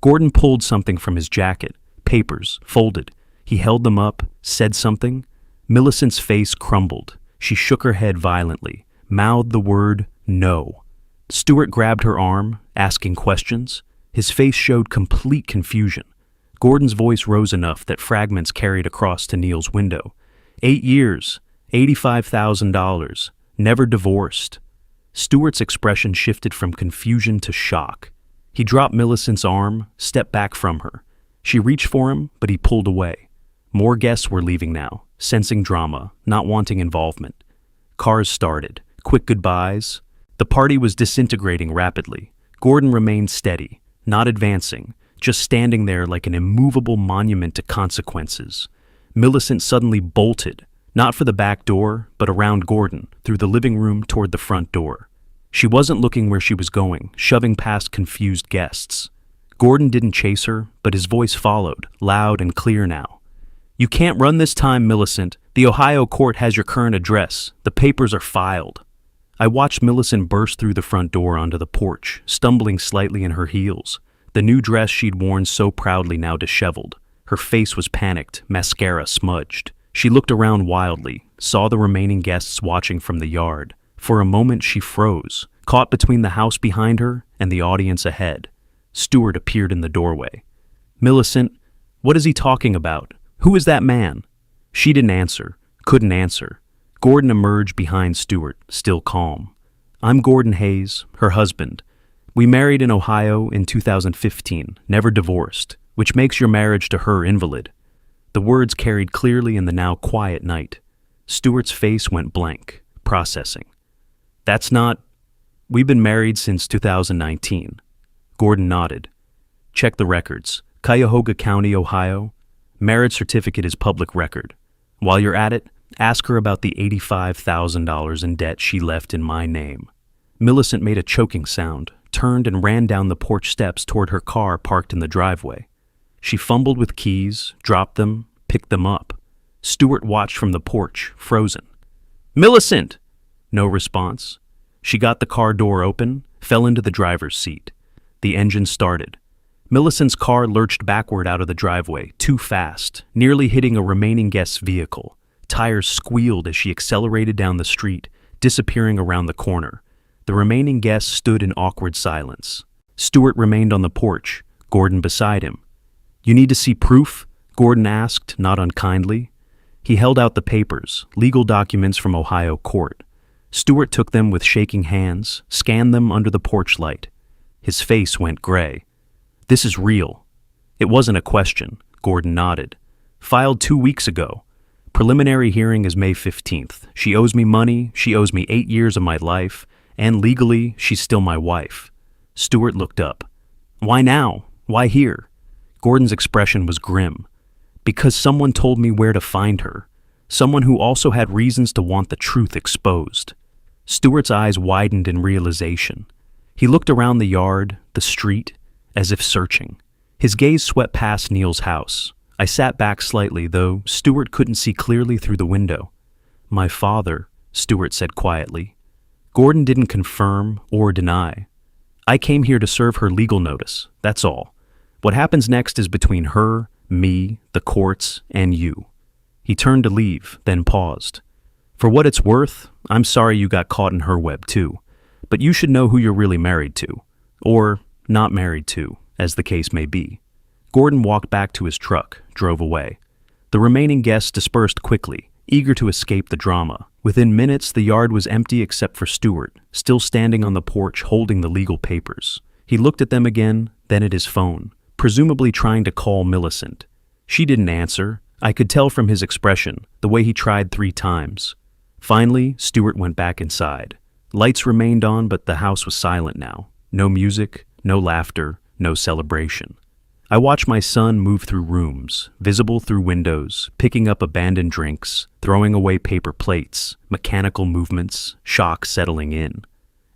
Gordon pulled something from his jacket, papers, folded. He held them up, said something. Millicent's face crumbled. She shook her head violently, mouthed the word, no. Stewart grabbed her arm, asking questions. His face showed complete confusion. Gordon's voice rose enough that fragments carried across to Neil's window. 8 years, $85,000, never divorced. Stewart's expression shifted from confusion to shock. He dropped Millicent's arm, stepped back from her. She reached for him, but he pulled away. More guests were leaving now, sensing drama, not wanting involvement. Cars started, quick goodbyes. The party was disintegrating rapidly. Gordon remained steady, not advancing, just standing there like an immovable monument to consequences. Millicent suddenly bolted, not for the back door, but around Gordon, through the living room toward the front door. She wasn't looking where she was going, shoving past confused guests. Gordon didn't chase her, but his voice followed, loud and clear now. You can't run this time, Millicent. The Ohio court has your current address. The papers are filed. I watched Millicent burst through the front door onto the porch, stumbling slightly in her heels. The new dress she'd worn so proudly now disheveled. Her face was panicked, mascara smudged. She looked around wildly, saw the remaining guests watching from the yard. For a moment she froze, caught between the house behind her and the audience ahead. Stewart appeared in the doorway. Millicent, what is he talking about? Who is that man? She didn't answer, couldn't answer. Gordon emerged behind Stewart, still calm. I'm Gordon Hayes, her husband. We married in Ohio in 2015, never divorced, which makes your marriage to her invalid. The words carried clearly in the now quiet night. Stewart's face went blank, processing. That's not... We've been married since 2019. Gordon nodded. Check the records. Cuyahoga County, Ohio. Marriage certificate is public record. While you're at it, ask her about the $85,000 in debt she left in my name. Millicent made a choking sound, turned and ran down the porch steps toward her car parked in the driveway. She fumbled with keys, dropped them, picked them up. Stewart watched from the porch, frozen. Millicent! No response. She got the car door open, fell into the driver's seat. The engine started. Millicent's car lurched backward out of the driveway, too fast, nearly hitting a remaining guest's vehicle. Tires squealed as she accelerated down the street, disappearing around the corner. The remaining guests stood in awkward silence. Stewart remained on the porch, Gordon beside him. You need to see proof? Gordon asked, not unkindly. He held out the papers, legal documents from Ohio court. Stewart took them with shaking hands, scanned them under the porch light. His face went gray. This is real. It wasn't a question, Gordon nodded. Filed 2 weeks ago. Preliminary hearing is May 15th. She owes me money, she owes me 8 years of my life, and legally, she's still my wife. Stewart looked up. Why now? Why here? Gordon's expression was grim. Because someone told me where to find her. Someone who also had reasons to want the truth exposed. Stuart's eyes widened in realization. He looked around the yard, the street, as if searching. His gaze swept past Neil's house. I sat back slightly, though Stuart couldn't see clearly through the window. "My father," Stuart said quietly. Gordon didn't confirm or deny. "I came here to serve her legal notice, that's all. What happens next is between her, me, the courts, and you." He turned to leave, then paused. "For what it's worth, I'm sorry you got caught in her web too. But you should know who you're really married to. Or not married to, as the case may be." Gordon walked back to his truck, drove away. The remaining guests dispersed quickly, eager to escape the drama. Within minutes, the yard was empty except for Stuart, still standing on the porch holding the legal papers. He looked at them again, then at his phone, presumably trying to call Millicent. She didn't answer. I could tell from his expression, the way he tried 3 times. Finally, Stuart went back inside. Lights remained on, but the house was silent now. No music, no laughter, no celebration. I watched my son move through rooms, visible through windows, picking up abandoned drinks, throwing away paper plates, mechanical movements, shock settling in.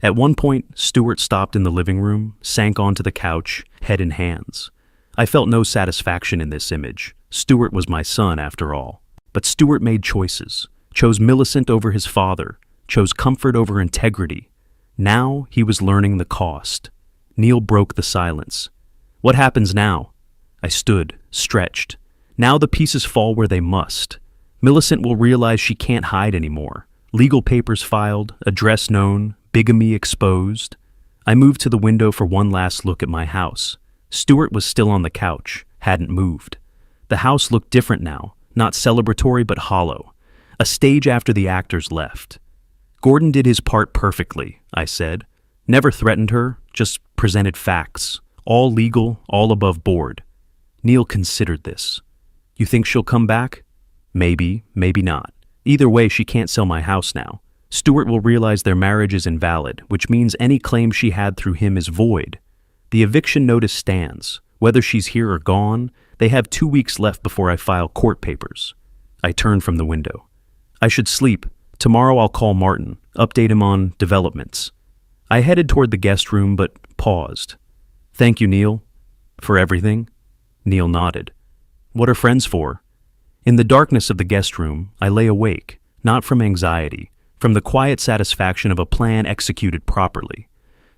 At one point, Stuart stopped in the living room, sank onto the couch, head in hands. I felt no satisfaction in this image. Stuart was my son, after all. But Stuart made choices, chose Millicent over his father, chose comfort over integrity. Now he was learning the cost. Neil broke the silence. "What happens now?" I stood, stretched. Now the pieces fall where they must. Millicent will realize she can't hide anymore. Legal papers filed, address known, bigamy exposed. I moved to the window for one last look at my house. Stuart was still on the couch, hadn't moved. The house looked different now, not celebratory but hollow. A stage after the actors left. "Gordon did his part perfectly," I said. "Never threatened her, just presented facts. All legal, all above board." Neil considered this. "You think she'll come back?" "Maybe, maybe not. Either way, she can't sell my house now. Stuart will realize their marriage is invalid, which means any claim she had through him is void. The eviction notice stands. Whether she's here or gone, they have 2 weeks left before I file court papers." I turned from the window. "I should sleep. Tomorrow I'll call Martin, update him on developments." I headed toward the guest room, but paused. "Thank you, Neil." "For everything?" Neil nodded. "What are friends for?" In the darkness of the guest room, I lay awake, not from anxiety, from the quiet satisfaction of a plan executed properly.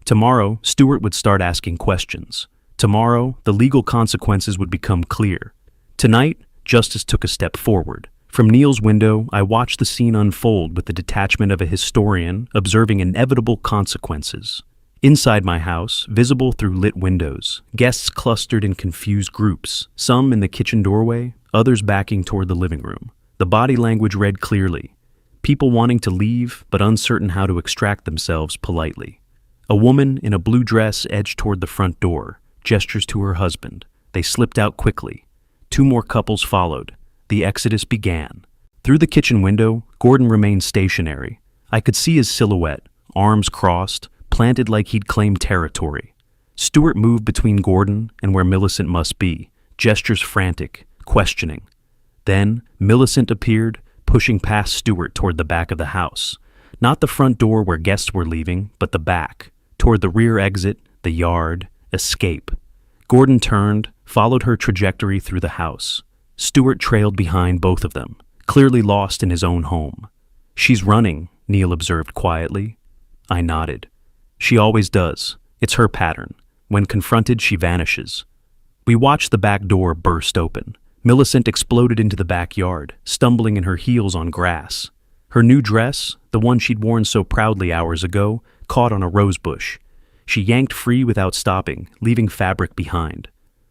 Tomorrow, Stuart would start asking questions. Tomorrow, the legal consequences would become clear. Tonight, justice took a step forward. From Neil's window, I watched the scene unfold with the detachment of a historian observing inevitable consequences. Inside my house, visible through lit windows, guests clustered in confused groups, some in the kitchen doorway, others backing toward the living room. The body language read clearly. People wanting to leave, but uncertain how to extract themselves politely. A woman in a blue dress edged toward the front door, gestures to her husband. They slipped out quickly. 2 more couples followed. The exodus began. Through the kitchen window, Gordon remained stationary. I could see his silhouette, arms crossed, planted like he'd claimed territory. Stuart moved between Gordon and where Millicent must be, gestures frantic, questioning. Then, Millicent appeared, pushing past Stuart toward the back of the house. Not the front door where guests were leaving, but the back, toward the rear exit, the yard, escape. Gordon turned, followed her trajectory through the house. Stuart trailed behind both of them, clearly lost in his own home. "She's running," Neil observed quietly. I nodded. "She always does. It's her pattern. When confronted, she vanishes." We watched the back door burst open. Millicent exploded into the backyard, stumbling in her heels on grass. Her new dress, the one she'd worn so proudly hours ago, caught on a rose bush. She yanked free without stopping, leaving fabric behind.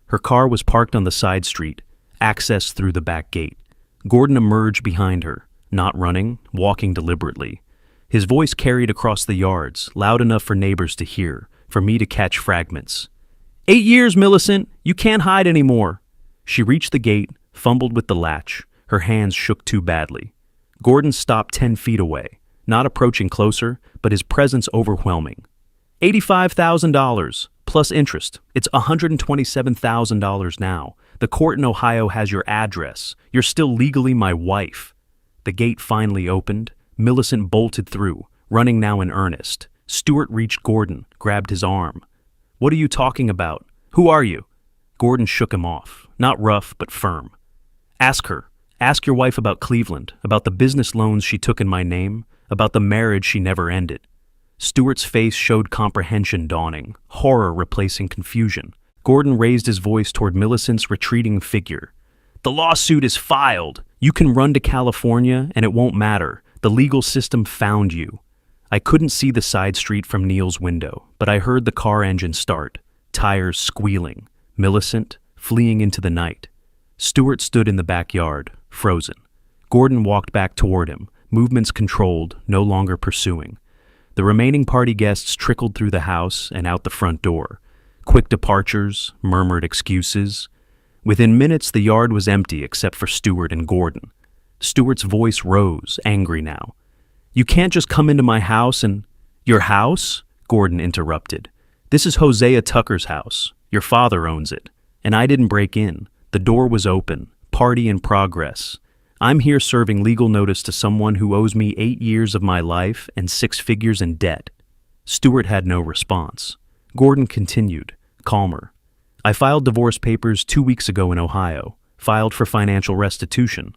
Her car was parked on the side street, access through the back gate. Gordon emerged behind her, not running, walking deliberately. His voice carried across the yards, loud enough for neighbors to hear, for me to catch fragments. 8 years, Millicent! You can't hide anymore!" She reached the gate, fumbled with the latch. Her hands shook too badly. Gordon stopped 10 feet away, not approaching closer, but his presence overwhelming. $85,000, plus interest. It's $127,000 now. The court in Ohio has your address. You're still legally my wife. The gate finally opened. Millicent bolted through, running now in earnest. Stewart reached Gordon, grabbed his arm. "What are you talking about? Who are you?" Gordon shook him off, not rough, but firm. "Ask her. Ask your wife about Cleveland, about the business loans she took in my name, about the marriage she never ended." Stewart's face showed comprehension dawning, horror replacing confusion. Gordon raised his voice toward Millicent's retreating figure. "The lawsuit is filed. You can run to California, and it won't matter. The legal system found you." I couldn't see the side street from Neil's window, but I heard the car engine start, tires squealing, Millicent fleeing into the night. Stewart stood in the backyard, frozen. Gordon walked back toward him, movements controlled, no longer pursuing. The remaining party guests trickled through the house and out the front door. Quick departures, murmured excuses. Within minutes, the yard was empty except for Stewart and Gordon. Stewart's voice rose, angry now. "You can't just come into my house and—" "Your house?" Gordon interrupted. "This is Hosea Tucker's house. Your father owns it. And I didn't break in. The door was open. Party in progress. I'm here serving legal notice to someone who owes me 8 years of my life and 6 figures in debt." Stewart had no response. Gordon continued, calmer. "I filed divorce papers 2 weeks ago in Ohio, filed for financial restitution.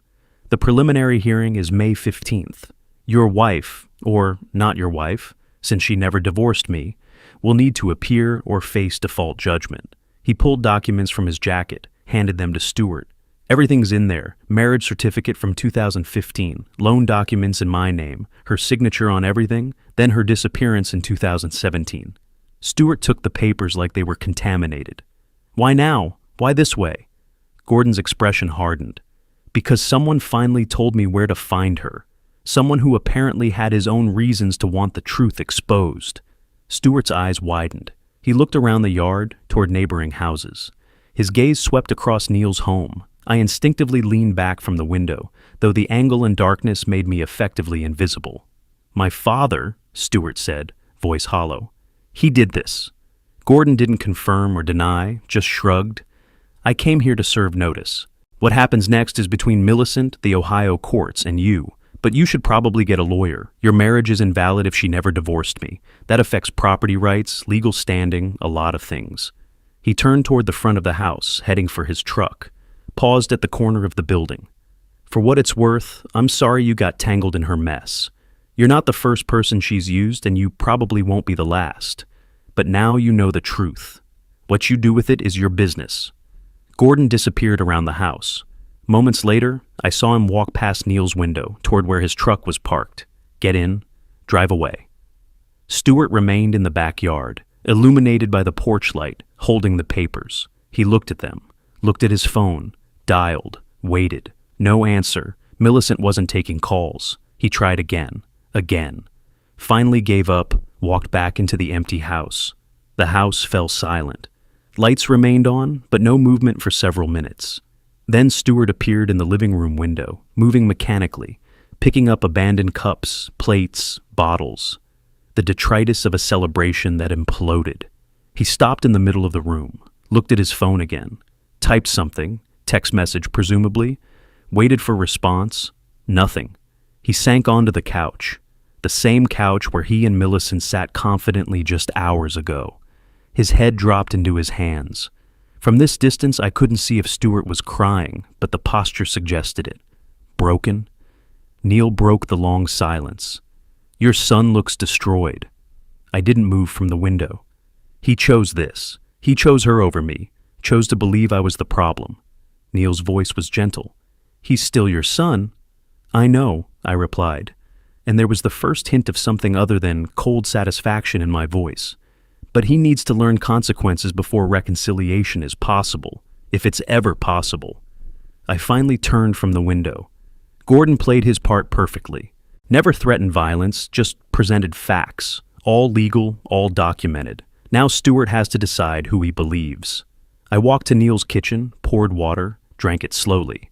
The preliminary hearing is May 15th. Your wife, or not your wife, since she never divorced me, will need to appear or face default judgment." He pulled documents from his jacket, handed them to Stewart. "Everything's in there. Marriage certificate from 2015, loan documents in my name, her signature on everything, then her disappearance in 2017. Stewart took the papers like they were contaminated. "Why now? Why this way?" Gordon's expression hardened. "Because someone finally told me where to find her. Someone who apparently had his own reasons to want the truth exposed." Stewart's eyes widened. He looked around the yard, toward neighboring houses. His gaze swept across Neil's home. I instinctively leaned back from the window, though the angle and darkness made me effectively invisible. "My father," Stewart said, voice hollow. "He did this." Gordon didn't confirm or deny, just shrugged. "I came here to serve notice. What happens next is between Millicent, the Ohio courts, and you. But you should probably get a lawyer. Your marriage is invalid if she never divorced me. That affects property rights, legal standing, a lot of things." He turned toward the front of the house, heading for his truck, paused at the corner of the building. "For what it's worth, I'm sorry you got tangled in her mess. You're not the first person she's used, and you probably won't be the last. But now you know the truth. What you do with it is your business." Gordon disappeared around the house. Moments later, I saw him walk past Neil's window, toward where his truck was parked. Get in, drive away. Stewart remained in the backyard, illuminated by the porch light, holding the papers. He looked at them, looked at his phone, dialed, waited. No answer. Millicent wasn't taking calls. He tried again. Finally gave up, walked back into the empty house. The house fell silent. Lights remained on, but no movement for several minutes. Then Stewart appeared in the living room window, moving mechanically, picking up abandoned cups, plates, bottles. The detritus of a celebration that imploded. He stopped in the middle of the room, looked at his phone again, typed something, text message presumably, waited for response. Nothing. He sank onto the couch, the same couch where he and Millicent sat confidently just hours ago. His head dropped into his hands. From this distance, I couldn't see if Stewart was crying, but the posture suggested it. Broken? Neil broke the long silence. "Your son looks destroyed." I didn't move from the window. He chose this. He chose her over me, chose to believe I was the problem. Neil's voice was gentle. "He's still your son." "I know," I replied, and there was the first hint of something other than cold satisfaction in my voice. "But he needs to learn consequences before reconciliation is possible, if it's ever possible." I finally turned from the window. Gordon played his part perfectly. Never threatened violence, just presented facts. All legal, all documented. Now Stewart has to decide who he believes. I walked to Neil's kitchen, poured water, drank it slowly.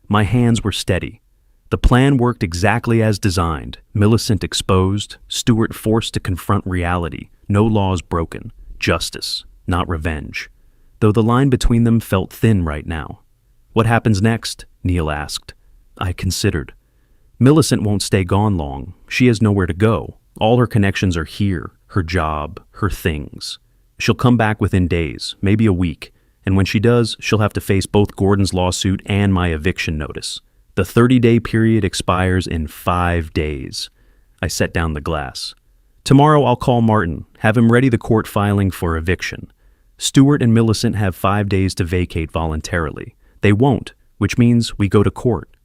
My hands were steady. The plan worked exactly as designed. Millicent exposed, Stewart forced to confront reality. No laws broken. Justice, not revenge. Though the line between them felt thin right now. "What happens next?" Neil asked. I considered. "Millicent won't stay gone long. She has nowhere to go. All her connections are here, her job, her things. She'll come back within days, maybe a week, and when she does, she'll have to face both Gordon's lawsuit and my eviction notice. The 30-day period expires in 5 days. I set down the glass. Tomorrow I'll call Martin, have him ready the court filing for eviction. Stewart and Millicent have 5 days to vacate voluntarily. They won't, which means we go to court.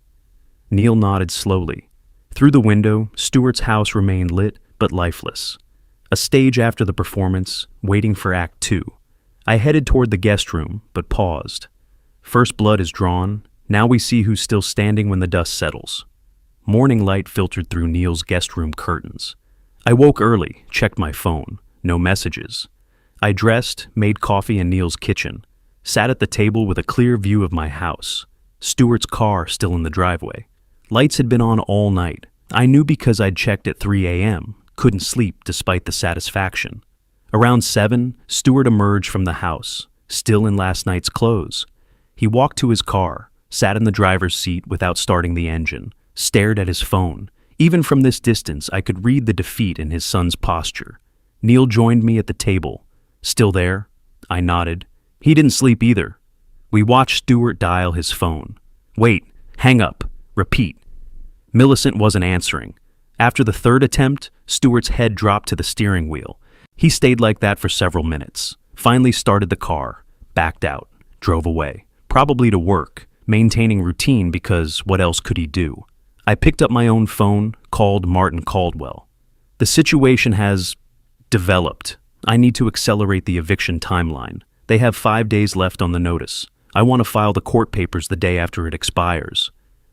Neil nodded slowly. Through the window, Stewart's house remained lit but lifeless. A stage after the performance, waiting for Act 2. I headed toward the guest room, but paused. First blood is drawn. Now we see who's still standing when the dust settles. Morning light filtered through Neil's guest room curtains. I woke early, checked my phone. No messages. I dressed, made coffee in Neil's kitchen, sat at the table with a clear view of my house. Stewart's car still in the driveway. Lights had been on all night. I knew because I'd checked at 3 a.m., couldn't sleep despite the satisfaction. Around 7, Stewart emerged from the house, still in last night's clothes. He walked to his car, sat in the driver's seat without starting the engine, stared at his phone. Even from this distance, I could read the defeat in his son's posture. Neil joined me at the table. Still there? I nodded. He didn't sleep either. We watched Stewart dial his phone. Wait, hang up, repeat. Millicent wasn't answering. After the third attempt, Stewart's head dropped to the steering wheel. He stayed like that for several minutes, finally started the car, backed out, drove away, probably to work, maintaining routine because what else could he do? I picked up my own phone, called Martin Caldwell. The situation has developed. I need to accelerate the eviction timeline. They have 5 days left on the notice. I want to file the court papers the day after it expires.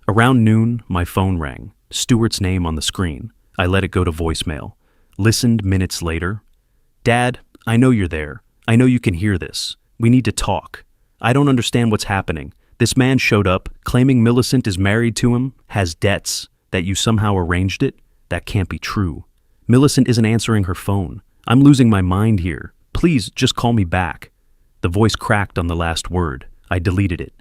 Around noon, my phone rang. Stewart's name on the screen. I let it go to voicemail. Listened minutes later. Dad, I know you're there. I know you can hear this. We need to talk. I don't understand what's happening. This man showed up, claiming Millicent is married to him, has debts, that you somehow arranged it. That can't be true. Millicent isn't answering her phone. I'm losing my mind here. Please, just call me back. The voice cracked on the last word. I deleted it.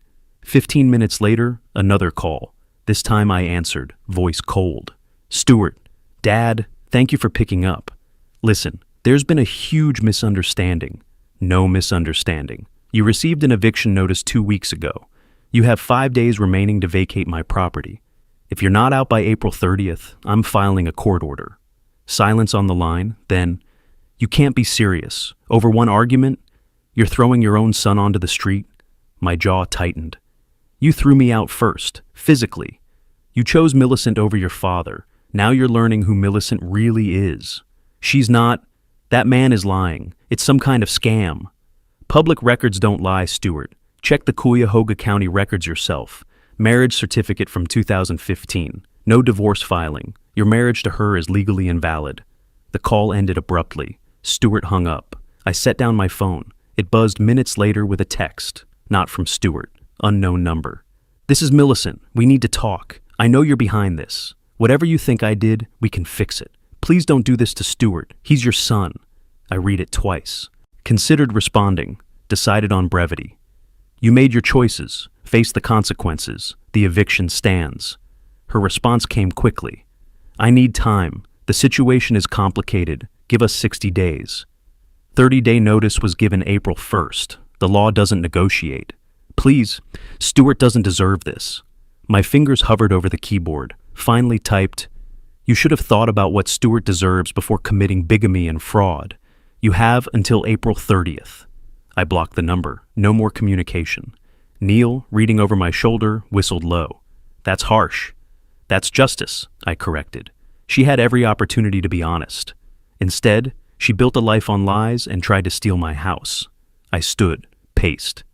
15 minutes later, another call. This time I answered, voice cold. Stewart, Dad, thank you for picking up. Listen, there's been a huge misunderstanding. No misunderstanding. You received an eviction notice 2 weeks ago. You have 5 days remaining to vacate my property. If you're not out by April 30th, I'm filing a court order. Silence on the line, then, you can't be serious. Over one argument, you're throwing your own son onto the street? My jaw tightened. You threw me out first, physically. You chose Millicent over your father. Now you're learning who Millicent really is. She's not. That man is lying. It's some kind of scam. Public records don't lie, Stewart. Check the Cuyahoga County records yourself. Marriage certificate from 2015. No divorce filing. Your marriage to her is legally invalid. The call ended abruptly. Stewart hung up. I set down my phone. It buzzed minutes later with a text. Not from Stewart. Unknown number. This is Millicent. We need to talk. I know you're behind this. Whatever you think I did, we can fix it. Please don't do this to Stewart. He's your son. I read it twice. Considered responding. Decided on brevity. You made your choices. Faced the consequences. The eviction stands. Her response came quickly. I need time. The situation is complicated. Give us 60 days. 30-day notice was given April 1st. The law doesn't negotiate. Please, Stewart doesn't deserve this. My fingers hovered over the keyboard, finally typed, You should have thought about what Stewart deserves before committing bigamy and fraud. You have until April 30th. I blocked the number. No more communication. Neil, reading over my shoulder, whistled low. That's harsh. That's justice, I corrected. She had every opportunity to be honest. Instead, she built a life on lies and tried to steal my house. I stood, paced.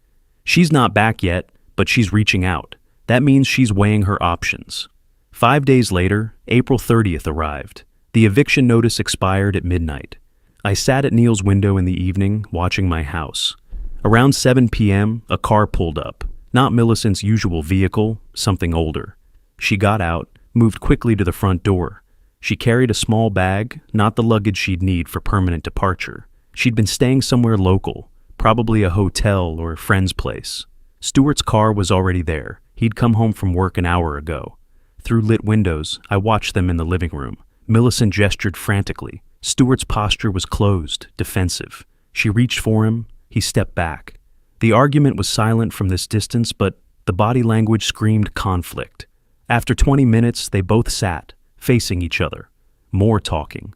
She's not back yet, but she's reaching out. That means she's weighing her options. 5 days later, April 30th arrived. The eviction notice expired at midnight. I sat at Neil's window in the evening, watching my house. Around 7 p.m., a car pulled up. Not Millicent's usual vehicle, something older. She got out, moved quickly to the front door. She carried a small bag, not the luggage she'd need for permanent departure. She'd been staying somewhere local, probably a hotel or a friend's place. Stewart's car was already there. He'd come home from work an hour ago. Through lit windows, I watched them in the living room, Millicent gestured frantically. Stewart's posture was closed, defensive. She reached for him. He stepped back. The argument was silent from this distance, but the body language screamed conflict. After 20 minutes, they both sat, facing each other. More talking.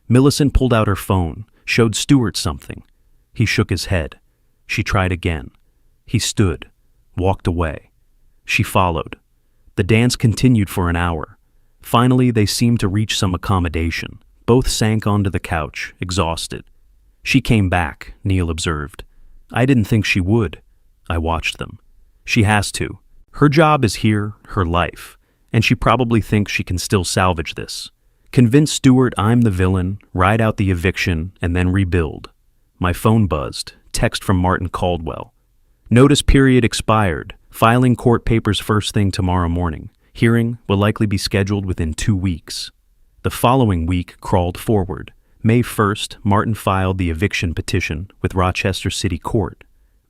Millicent pulled out her phone, showed Stewart something. He shook his head. She tried again. He stood, walked away. She followed. The dance continued for an hour. Finally, they seemed to reach some accommodation. Both sank onto the couch, exhausted. She came back, Neil observed. I didn't think she would. I watched them. She has to. Her job is here, her life, and she probably thinks she can still salvage this. Convince Stewart I'm the villain, ride out the eviction, and then rebuild. My phone buzzed. Text from Martin Caldwell. Notice period expired. Filing court papers first thing tomorrow morning. Hearing will likely be scheduled within 2 weeks. The following week crawled forward. May 1st, Martin filed the eviction petition with Rochester City Court.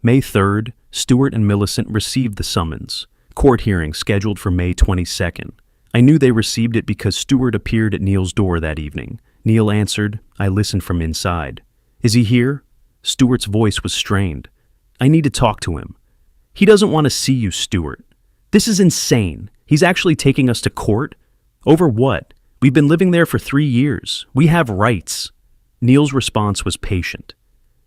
May 3rd, Stewart and Millicent received the summons. Court hearing scheduled for May 22nd. I knew they received it because Stewart appeared at Neil's door that evening. Neil answered. I listened from inside. Is he here? Stewart's voice was strained. I need to talk to him. He doesn't want to see you, Stewart. This is insane. He's actually taking us to court? Over what? We've been living there for 3 years. We have rights. Neil's response was patient.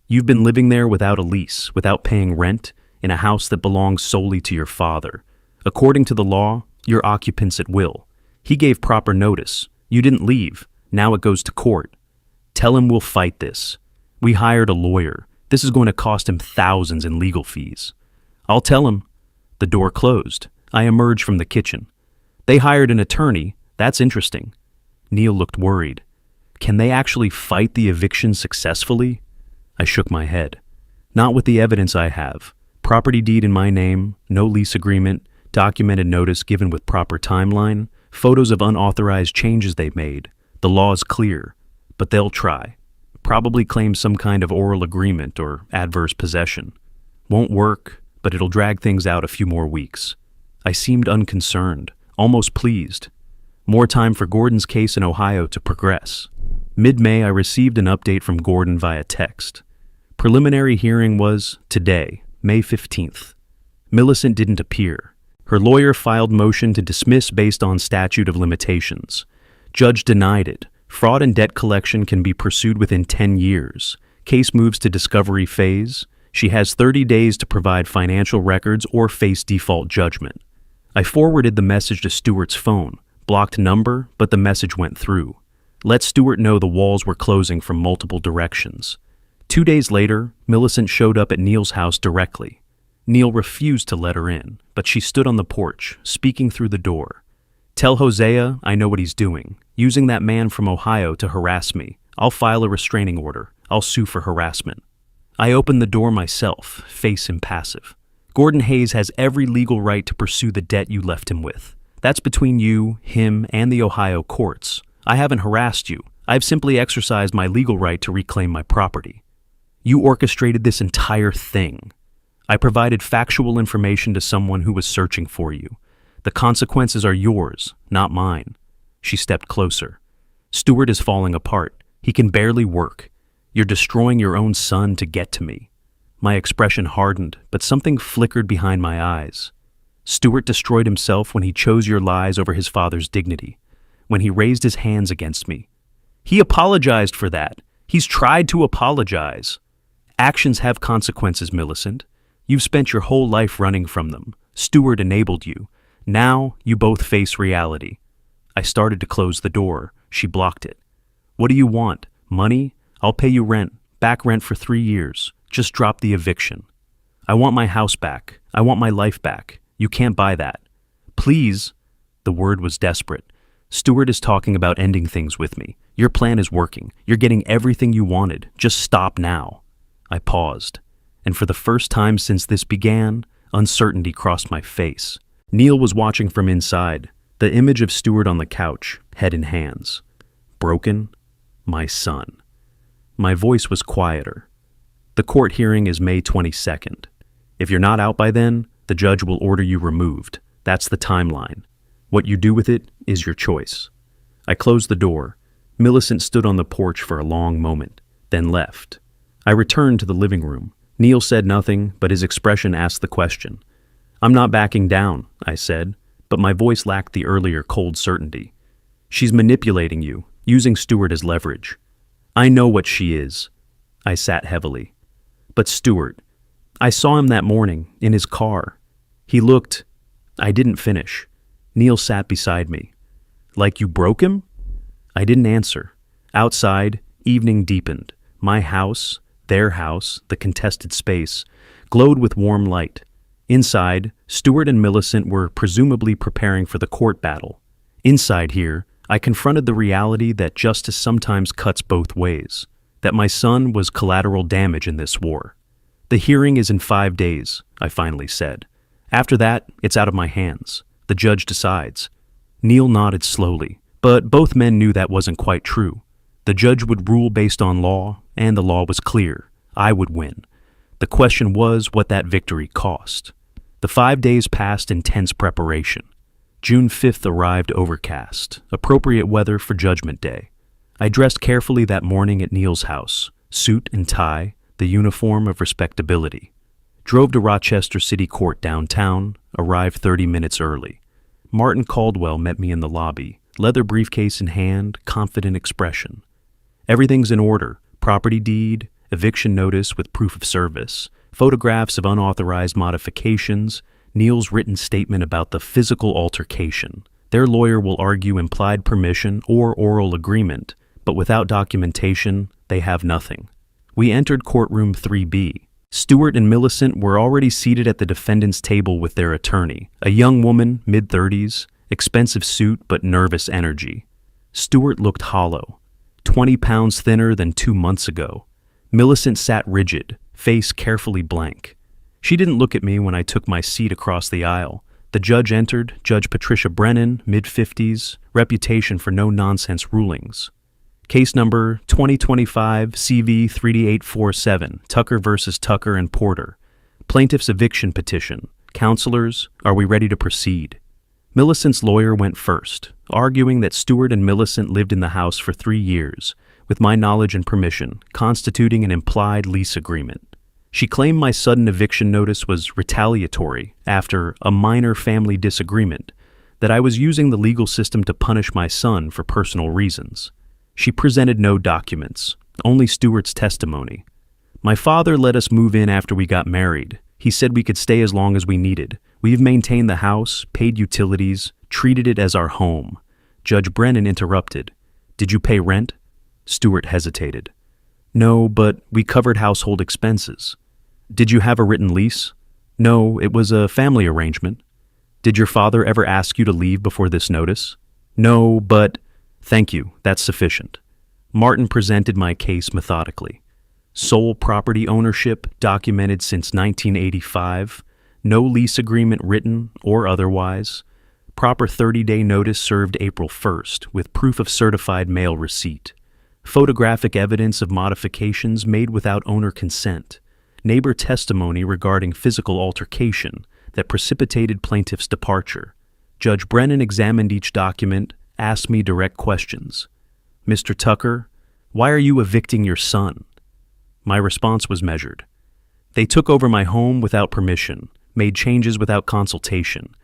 You've been living there without a lease, without paying rent, in a house that belongs solely to your father. According to the law, you're occupants at will. He gave proper notice. You didn't leave. Now it goes to court. Tell him we'll fight this. We hired a lawyer. This is going to cost him thousands in legal fees. I'll tell him. The door closed. I emerged from the kitchen. They hired an attorney. That's interesting. Neil looked worried. Can they actually fight the eviction successfully? I shook my head. Not with the evidence I have. Property deed in my name, no lease agreement, documented notice given with proper timeline, photos of unauthorized changes they made. The law is clear, but they'll try. Probably claim some kind of oral agreement or adverse possession. Won't work, but it'll drag things out a few more weeks. I seemed unconcerned, almost pleased. More time for Gordon's case in Ohio to progress. Mid-May, I received an update from Gordon via text. Preliminary hearing was today, May 15th. Millicent didn't appear. Her lawyer filed motion to dismiss based on statute of limitations. Judge denied it. Fraud and debt collection can be pursued within 10 years. Case moves to discovery phase. She has 30 days to provide financial records or face default judgment. I forwarded the message to Stewart's phone. Blocked number, but the message went through. Let Stewart know the walls were closing from multiple directions. 2 days later, Millicent showed up at Neil's house directly. Neil refused to let her in, but she stood on the porch, speaking through the door. Tell Hosea I know what he's doing, using that man from Ohio to harass me. I'll file a restraining order. I'll sue for harassment. I opened the door myself, face impassive. Gordon Hayes has every legal right to pursue the debt you left him with. That's between you, him, and the Ohio courts. I haven't harassed you. I've simply exercised my legal right to reclaim my property. You orchestrated this entire thing. I provided factual information to someone who was searching for you. The consequences are yours, not mine. She stepped closer. Stewart is falling apart. He can barely work. You're destroying your own son to get to me. My expression hardened, but something flickered behind my eyes. Stewart destroyed himself when he chose your lies over his father's dignity, when he raised his hands against me. He apologized for that. He's tried to apologize. Actions have consequences, Millicent. You've spent your whole life running from them. Stewart enabled you. Now you both face reality. I started to close the door. She blocked it. What do you want? Money? I'll pay you rent. Back rent for 3 years. Just drop the eviction. I want my house back. I want my life back. You can't buy that. Please. The word was desperate. Stewart is talking about ending things with me. Your plan is working. You're getting everything you wanted. Just stop now. I paused, and for the first time since this began, uncertainty crossed my face. Neil was watching from inside, the image of Stewart on the couch, head in hands. Broken? My son. My voice was quieter. The court hearing is May 22nd. If you're not out by then, the judge will order you removed. That's the timeline. What you do with it is your choice. I closed the door. Millicent stood on the porch for a long moment, then left. I returned to the living room. Neil said nothing, but his expression asked the question. "I'm not backing down," I said, but my voice lacked the earlier cold certainty. "She's manipulating you, using Stuart as leverage." "I know what she is." I sat heavily. "But Stuart, I saw him that morning, in his car. He looked—" I didn't finish. Neil sat beside me. "Like you broke him?" I didn't answer. Outside, evening deepened. My house, their house, the contested space, glowed with warm light. Inside, Stuart and Millicent were presumably preparing for the court battle. Inside here, I confronted the reality that justice sometimes cuts both ways, that my son was collateral damage in this war. "The hearing is in 5 days," I finally said. "After that, it's out of my hands. The judge decides." Neil nodded slowly, but both men knew that wasn't quite true. The judge would rule based on law, and the law was clear. I would win. The question was what that victory cost. The 5 days passed in tense preparation. June 5th arrived overcast, appropriate weather for Judgment Day. I dressed carefully that morning at Neil's house, suit and tie, the uniform of respectability. Drove to Rochester City Court downtown, arrived 30 minutes early. Martin Caldwell met me in the lobby, leather briefcase in hand, confident expression. "Everything's in order, property deed, eviction notice with proof of service, photographs of unauthorized modifications, Neil's written statement about the physical altercation. Their lawyer will argue implied permission or oral agreement, but without documentation, they have nothing." We entered courtroom 3B. Stuart and Millicent were already seated at the defendant's table with their attorney, a young woman, mid-30s, expensive suit but nervous energy. Stuart looked hollow, 20 pounds thinner than 2 months ago. Millicent sat rigid, face carefully blank. She didn't look at me when I took my seat across the aisle. The judge entered, Judge Patricia Brennan, mid-50s, reputation for no-nonsense rulings. Case number 2025 CV 38847, Tucker versus Tucker and Porter. Plaintiff's eviction petition. Counselors, are we ready to proceed? Millicent's lawyer went first, arguing that Stuart and Millicent lived in the house for 3 years, with my knowledge and permission, constituting an implied lease agreement. She claimed my sudden eviction notice was retaliatory after a minor family disagreement, that I was using the legal system to punish my son for personal reasons. She presented no documents, only Stuart's testimony. "My father let us move in after we got married. He said we could stay as long as we needed. We've maintained the house, paid utilities, treated it as our home." Judge Brennan interrupted. "Did you pay rent?" Stuart hesitated. "No, but we covered household expenses." "Did you have a written lease?" "No, it was a family arrangement." "Did your father ever ask you to leave before this notice?" "No, but—" "Thank you, that's sufficient." Martin presented my case methodically. Sole property ownership documented since 1985, no lease agreement written or otherwise, proper 30-day notice served April 1st with proof of certified mail receipt, photographic evidence of modifications made without owner consent, neighbor testimony regarding physical altercation that precipitated plaintiff's departure. Judge Brennan examined each document, asked me direct questions. "Mr. Tucker, why are you evicting your son?" My response was measured. "They took over my home without permission, made changes without consultation,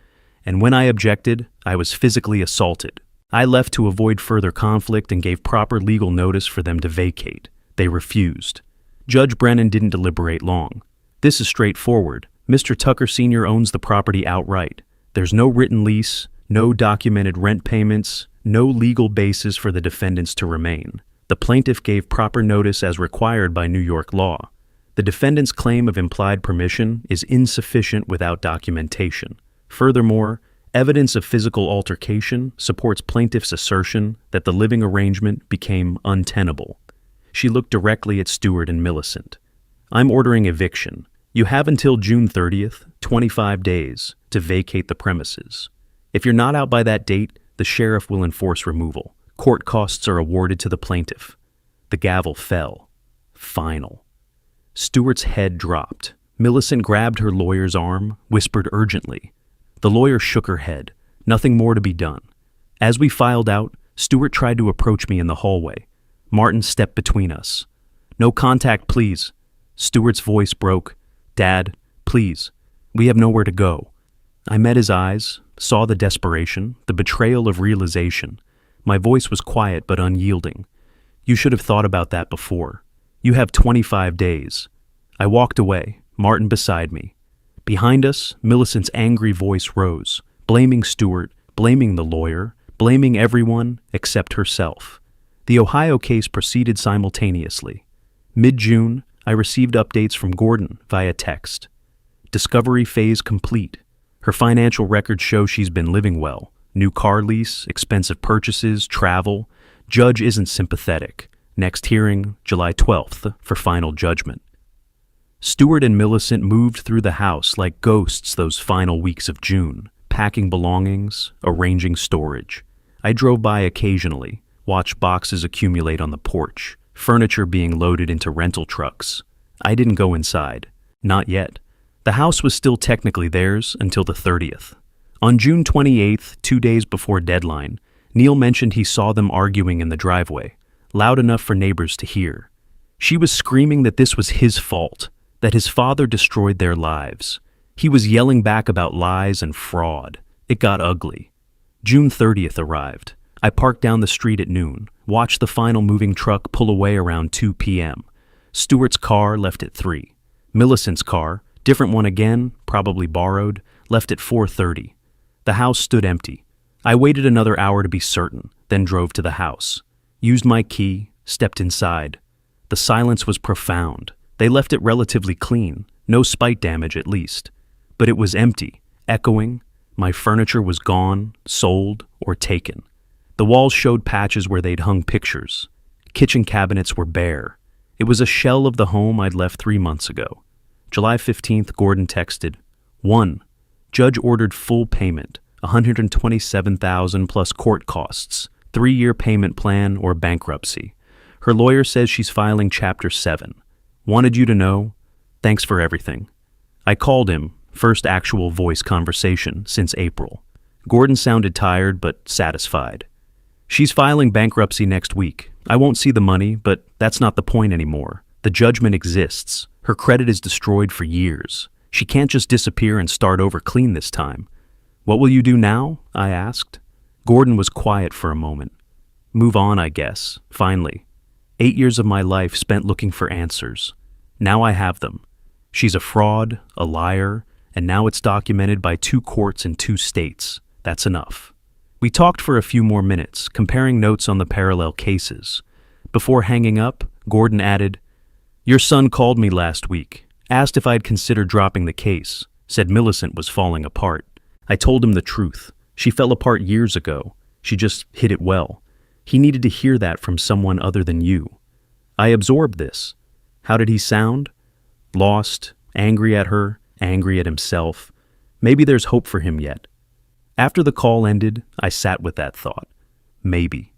and when I objected, I was physically assaulted. I left to avoid further conflict and gave proper legal notice for them to vacate. They refused." Judge Brennan didn't deliberate long. "This is straightforward. Mr. Tucker Sr. owns the property outright. There's no written lease, no documented rent payments, no legal basis for the defendants to remain. The plaintiff gave proper notice as required by New York law. The defendant's claim of implied permission is insufficient without documentation. Furthermore, evidence of physical altercation supports plaintiff's assertion that the living arrangement became untenable." She looked directly at Stuart and Millicent. "I'm ordering eviction. You have until June 30th, 25 days, to vacate the premises. If you're not out by that date, the sheriff will enforce removal. Court costs are awarded to the plaintiff." The gavel fell. Final. Stuart's head dropped. Millicent grabbed her lawyer's arm, whispered urgently. The lawyer shook her head. Nothing more to be done. As we filed out, Stuart tried to approach me in the hallway. Martin stepped between us. "No contact, please." Stuart's voice broke. "Dad, please. We have nowhere to go." I met his eyes, saw the desperation, the betrayal of realization. My voice was quiet but unyielding. "You should have thought about that before. You have 25 days. I walked away, Martin beside me. Behind us, Millicent's angry voice rose, blaming Stuart, blaming the lawyer, blaming everyone except herself. The Ohio case proceeded simultaneously. Mid-June, I received updates from Gordon via text. Discovery phase complete. Her financial records show she's been living well. New car lease, expensive purchases, travel. Judge isn't sympathetic. Next hearing, July 12th, for final judgment. Stuart and Millicent moved through the house like ghosts those final weeks of June, packing belongings, arranging storage. I drove by occasionally, watched boxes accumulate on the porch, furniture being loaded into rental trucks. I didn't go inside. Not yet. The house was still technically theirs until the 30th. On June 28th, 2 days before deadline, Neil mentioned he saw them arguing in the driveway, loud enough for neighbors to hear. She was screaming that this was his fault, that his father destroyed their lives. He was yelling back about lies and fraud. It got ugly. June 30th arrived. I parked down the street at noon, watched the final moving truck pull away around 2 p.m. Stuart's car left at 3. Millicent's car, different one again, probably borrowed, left at 4:30. The house stood empty. I waited another hour to be certain, then drove to the house. Used my key, stepped inside. The silence was profound. They left it relatively clean, no spite damage at least. But it was empty, echoing. My furniture was gone, sold, or taken. The walls showed patches where they'd hung pictures. Kitchen cabinets were bare. It was a shell of the home I'd left 3 months ago. July 15th, Gordon texted, 1. Judge ordered full payment, $127,000 plus court costs, 3-year payment plan or bankruptcy. Her lawyer says she's filing Chapter 7. Wanted you to know. Thanks for everything. I called him, first actual voice conversation since April. Gordon sounded tired but satisfied. She's filing bankruptcy next week. I won't see the money, but that's not the point anymore. The judgment exists. Her credit is destroyed for years. She can't just disappear and start over clean this time. What will you do now? I asked. Gordon was quiet for a moment. Move on, I guess, finally. 8 years of my life spent looking for answers. Now I have them. She's a fraud, a liar, and now it's documented by 2 courts in 2 states. That's enough. We talked for a few more minutes, comparing notes on the parallel cases. Before hanging up, Gordon added, Your son called me last week, asked if I'd consider dropping the case, said Millicent was falling apart. I told him the truth. She fell apart years ago. She just hid it well. He needed to hear that from someone other than you. I absorbed this. How did he sound? Lost, angry at her, angry at himself. Maybe there's hope for him yet. After the call ended, I sat with that thought. Maybe.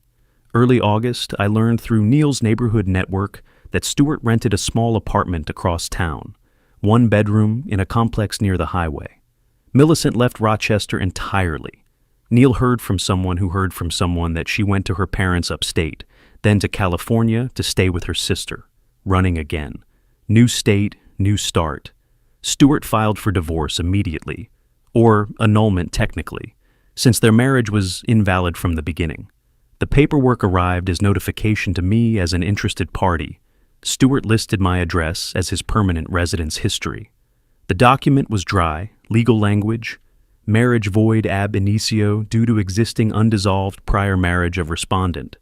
Early August, I learned through Neil's neighborhood network that Stuart rented a small apartment across town, 1 bedroom in a complex near the highway. Millicent left Rochester entirely. Neil heard from someone who heard from someone that she went to her parents upstate, then to California to stay with her sister, running again. New state, new start. Stuart filed for divorce immediately, or annulment technically, since their marriage was invalid from the beginning. The paperwork arrived as notification to me as an interested party. Stuart listed my address as his permanent residence history. The document was dry, legal language, marriage void ab initio due to existing undissolved prior marriage of respondent,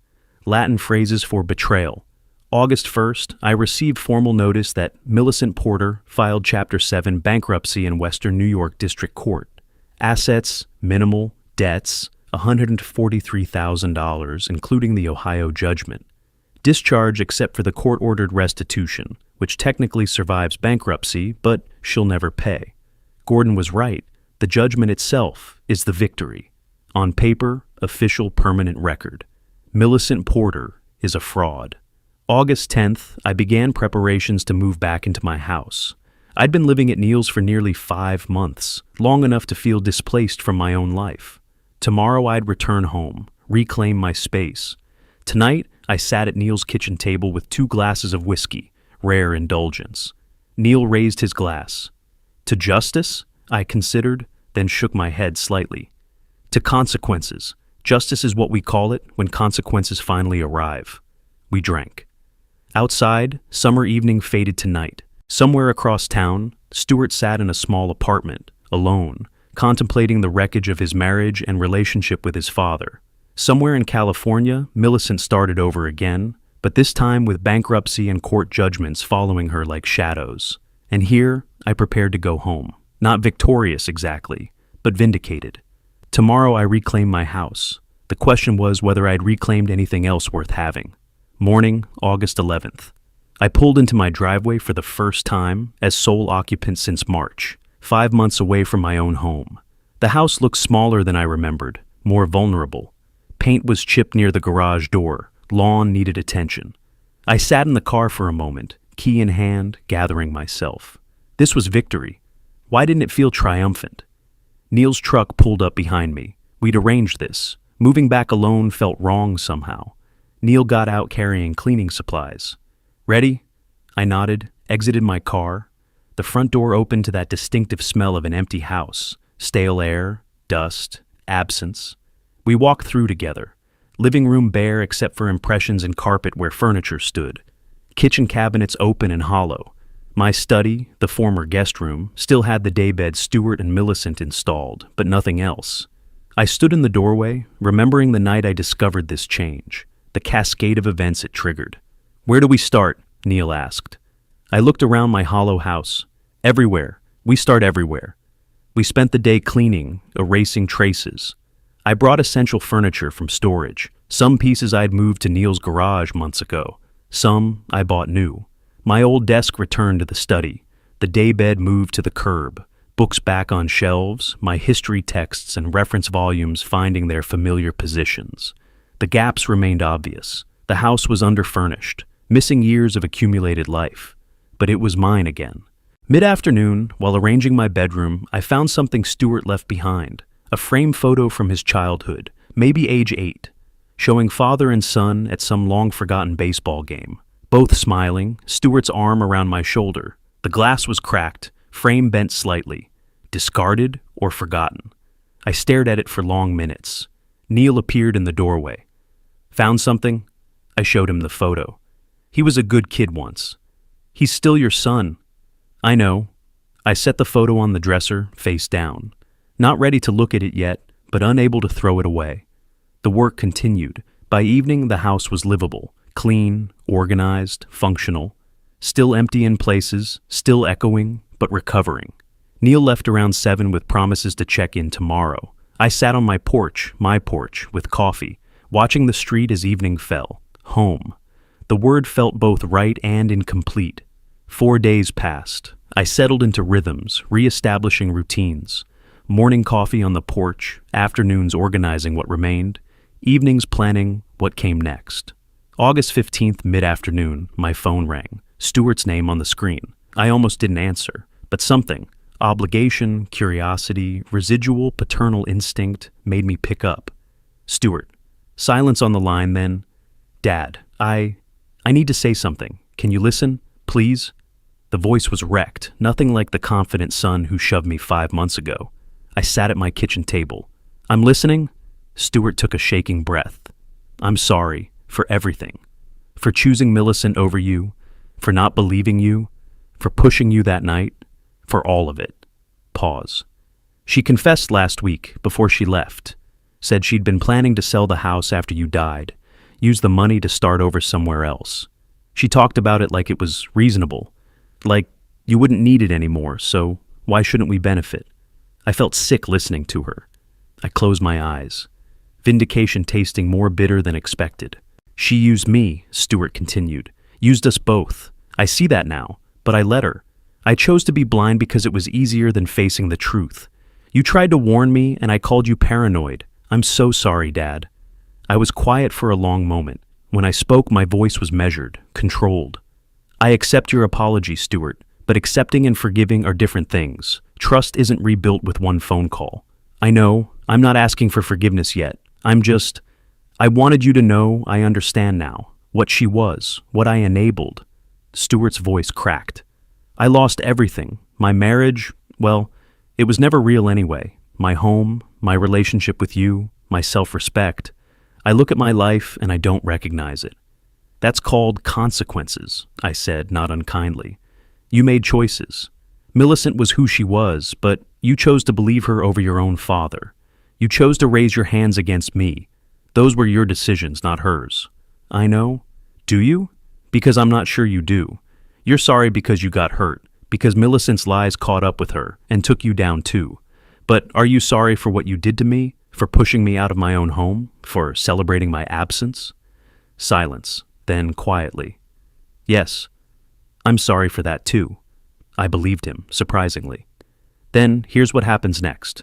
Latin phrases for betrayal. August 1st, I received formal notice that Millicent Porter filed Chapter 7 bankruptcy in Western New York District Court. Assets, minimal, debts, $143,000, including the Ohio judgment. Discharge except for the court-ordered restitution, which technically survives bankruptcy, but she'll never pay. Gordon was right. The judgment itself is the victory. On paper, official permanent record. Millicent Porter is a fraud. August 10th, I began preparations to move back into my house. I'd been living at Neil's for nearly 5 months, long enough to feel displaced from my own life. Tomorrow I'd return home, reclaim my space. Tonight, I sat at Neil's kitchen table with 2 glasses of whiskey, rare indulgence. Neil raised his glass. To justice? I considered, then shook my head slightly. To consequences. Justice is what we call it when consequences finally arrive. We drank. Outside, summer evening faded to night. Somewhere across town, Stuart sat in a small apartment, alone, contemplating the wreckage of his marriage and relationship with his father. Somewhere in California, Millicent started over again, but this time with bankruptcy and court judgments following her like shadows. And here, I prepared to go home. Not victorious exactly, but vindicated. Tomorrow I reclaimed my house. The question was whether I'd reclaimed anything else worth having. Morning, August 11th. I pulled into my driveway for the first time as sole occupant since March, 5 months away from my own home. The house looked smaller than I remembered, more vulnerable. Paint was chipped near the garage door. Lawn needed attention. I sat in the car for a moment, key in hand, gathering myself. This was victory. Why didn't it feel triumphant? Neil's truck pulled up behind me. We'd arranged this. Moving back alone felt wrong somehow. Neil got out carrying cleaning supplies. Ready? I nodded, exited my car. The front door opened to that distinctive smell of an empty house. Stale air, dust, absence. We walked through together. Living room bare except for impressions in carpet where furniture stood. Kitchen cabinets open and hollow. My study, the former guest room, still had the daybed Stuart and Millicent installed, but nothing else. I stood in the doorway, remembering the night I discovered this change, the cascade of events it triggered. Where do we start? Neil asked. I looked around my hollow house. Everywhere. We start everywhere. We spent the day cleaning, erasing traces. I brought essential furniture from storage. Some pieces I'd moved to Neil's garage months ago. Some I bought new. My old desk returned to the study. The daybed moved to the curb. Books back on shelves, my history texts and reference volumes finding their familiar positions. The gaps remained obvious. The house was underfurnished, missing years of accumulated life. But it was mine again. Mid-afternoon, while arranging my bedroom, I found something Stuart left behind. A frame photo from his childhood, maybe age 8, showing father and son at some long-forgotten baseball game. Both smiling, Stuart's arm around my shoulder. The glass was cracked, frame bent slightly. Discarded or forgotten. I stared at it for long minutes. Neil appeared in the doorway. Found something? I showed him the photo. He was a good kid once. He's still your son. I know. I set the photo on the dresser, face down. Not ready to look at it yet, but unable to throw it away. The work continued. By evening, the house was livable. Clean, organized, functional, still empty in places, still echoing, but recovering. Neil left around 7 with promises to check in tomorrow. I sat on my porch, with coffee, watching the street as evening fell. Home. The word felt both right and incomplete. 4 days passed. I settled into rhythms, re-establishing routines. Morning coffee on the porch, afternoons organizing what remained, evenings planning what came next. August 15th, mid-afternoon, my phone rang. Stuart's name on the screen. I almost didn't answer, but something, obligation, curiosity, residual paternal instinct, made me pick up. Stuart. Silence on the line, then. Dad, I need to say something. Can you listen, please? The voice was wrecked, nothing like the confident son who shoved me 5 months ago. I sat at my kitchen table. I'm listening? Stuart took a shaking breath. I'm sorry. For everything. For choosing Millicent over you, for not believing you, for pushing you that night, for all of it. Pause. She confessed last week, before she left. Said she'd been planning to sell the house after you died, use the money to start over somewhere else. She talked about it like it was reasonable, like you wouldn't need it anymore, so why shouldn't we benefit? I felt sick listening to her. I closed my eyes, vindication tasting more bitter than expected. She used me, Stuart continued. Used us both. I see that now, but I let her. I chose to be blind because it was easier than facing the truth. You tried to warn me, and I called you paranoid. I'm so sorry, Dad. I was quiet for a long moment. When I spoke, my voice was measured, controlled. I accept your apology, Stuart, but accepting and forgiving are different things. Trust isn't rebuilt with one phone call. I know, I'm not asking for forgiveness yet. I'm just... I wanted you to know I understand now. What she was, what I enabled. Stuart's voice cracked. I lost everything. My marriage, well, it was never real anyway. My home, my relationship with you, my self-respect. I look at my life and I don't recognize it. That's called consequences, I said, not unkindly. You made choices. Millicent was who she was, but you chose to believe her over your own father. You chose to raise your hands against me. Those were your decisions, not hers. I know. Do you? Because I'm not sure you do. You're sorry because you got hurt, because Millicent's lies caught up with her and took you down too. But are you sorry for what you did to me? For pushing me out of my own home? For celebrating my absence? Silence, then quietly. Yes, I'm sorry for that too. I believed him, surprisingly. Then, here's what happens next.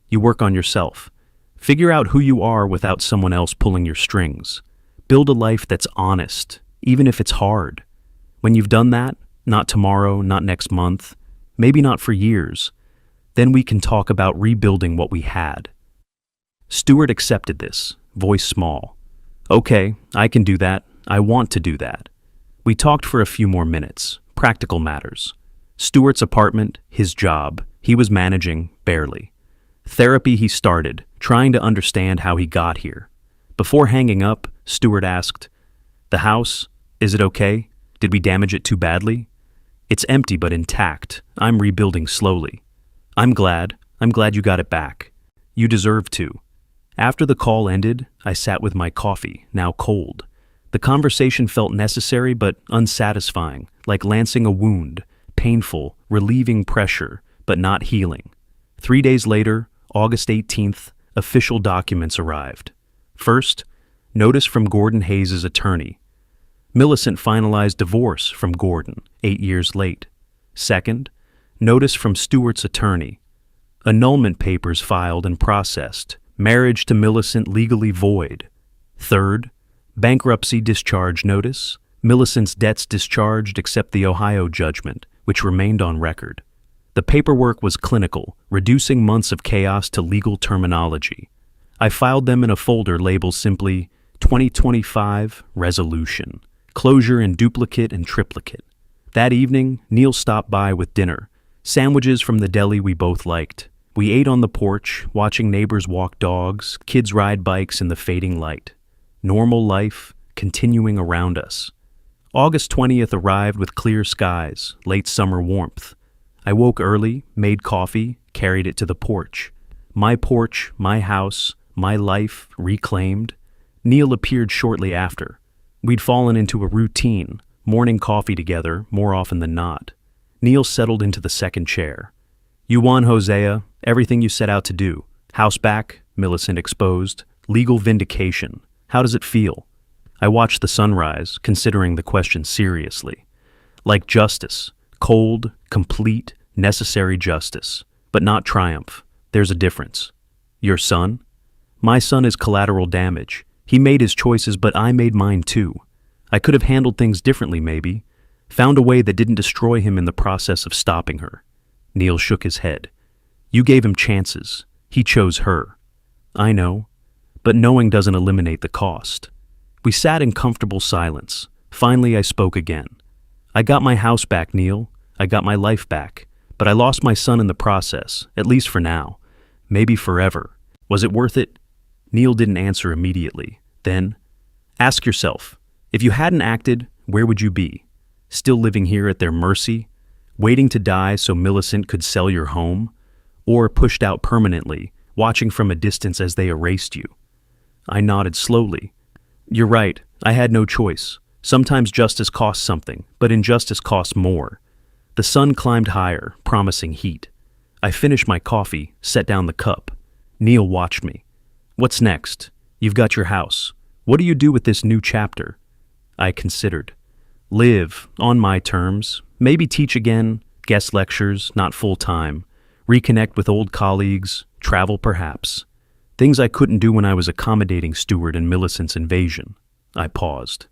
You work on yourself. Figure out who you are without someone else pulling your strings. Build a life that's honest, even if it's hard. When you've done that, not tomorrow, not next month, maybe not for years, then we can talk about rebuilding what we had. Stuart accepted this, voice small. Okay, I can do that. I want to do that. We talked for a few more minutes, practical matters. Stuart's apartment, his job, he was managing, barely. Therapy he started, trying to understand how he got here. Before hanging up, Stuart asked, "The house, is it okay? Did we damage it too badly?" "It's empty but intact. I'm rebuilding slowly." I'm glad you got it back. You deserve to." After the call ended, I sat with my coffee, now cold. The conversation felt necessary but unsatisfying, like lancing a wound, painful, relieving pressure, but not healing. 3 days later, August 18th, official documents arrived. First, notice from Gordon Hayes' attorney. Millicent finalized divorce from Gordon, 8 years late. Second, notice from Stuart's attorney. Annulment papers filed and processed. Marriage to Millicent legally void. Third, bankruptcy discharge notice. Millicent's debts discharged except the Ohio judgment, which remained on record. The paperwork was clinical, reducing months of chaos to legal terminology. I filed them in a folder labeled simply 2025 Resolution, closure in duplicate and triplicate. That evening, Neil stopped by with dinner, sandwiches from the deli we both liked. We ate on the porch, watching neighbors walk dogs, kids ride bikes in the fading light. Normal life continuing around us. August 20th arrived with clear skies, late summer warmth. I woke early, made coffee, carried it to the porch. My porch, my house, my life reclaimed. Neil appeared shortly after. We'd fallen into a routine, morning coffee together more often than not. Neil settled into the second chair. "You won, Hosea. Everything you set out to do. House back," Millicent exposed. "Legal vindication. How does it feel?" I watched the sunrise, considering the question seriously. Like justice. Cold, complete, necessary justice. But not triumph. There's a difference. Your son? My son is collateral damage. He made his choices, but I made mine too. I could have handled things differently, maybe. Found a way that didn't destroy him in the process of stopping her. Neil shook his head. You gave him chances. He chose her. I know. But knowing doesn't eliminate the cost. We sat in comfortable silence. Finally, I spoke again. I got my house back, Neil. I got my life back. But I lost my son in the process, at least for now. Maybe forever. Was it worth it? Neil didn't answer immediately. Then, ask yourself, if you hadn't acted, where would you be? Still living here at their mercy? Waiting to die so Millicent could sell your home? Or pushed out permanently, watching from a distance as they erased you? I nodded slowly. You're right, I had no choice. Sometimes justice costs something, but injustice costs more. The sun climbed higher, promising heat. I finished my coffee, set down the cup. Neil watched me. What's next? You've got your house. What do you do with this new chapter? I considered. Live, on my terms. Maybe teach again, guest lectures, not full-time. Reconnect with old colleagues, travel perhaps. Things I couldn't do when I was accommodating Stuart and Millicent's invasion. I paused.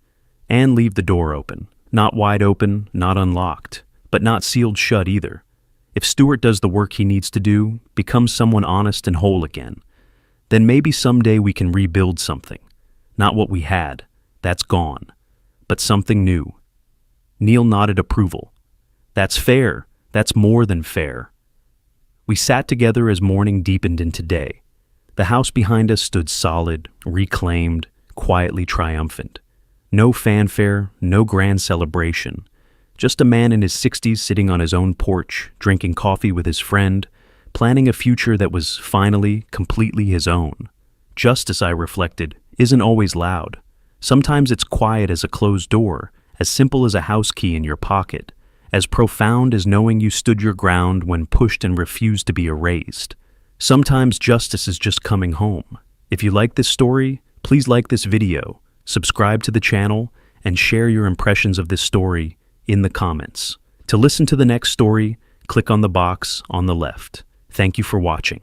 And leave the door open. Not wide open, not unlocked, but not sealed shut either. If Stuart does the work he needs to do, becomes someone honest and whole again, then maybe someday we can rebuild something. Not what we had. That's gone. But something new. Neil nodded approval. That's fair. That's more than fair. We sat together as morning deepened into day. The house behind us stood solid, reclaimed, quietly triumphant. No fanfare, no grand celebration. Just a man in his 60s sitting on his own porch, drinking coffee with his friend, planning a future that was finally, completely his own. Justice, I reflected, isn't always loud. Sometimes it's quiet as a closed door, as simple as a house key in your pocket, as profound as knowing you stood your ground when pushed and refused to be erased. Sometimes justice is just coming home. If you like this story, please like this video, subscribe to the channel, and share your impressions of this story in the comments. To listen to the next story, click on the box on the left. Thank you for watching.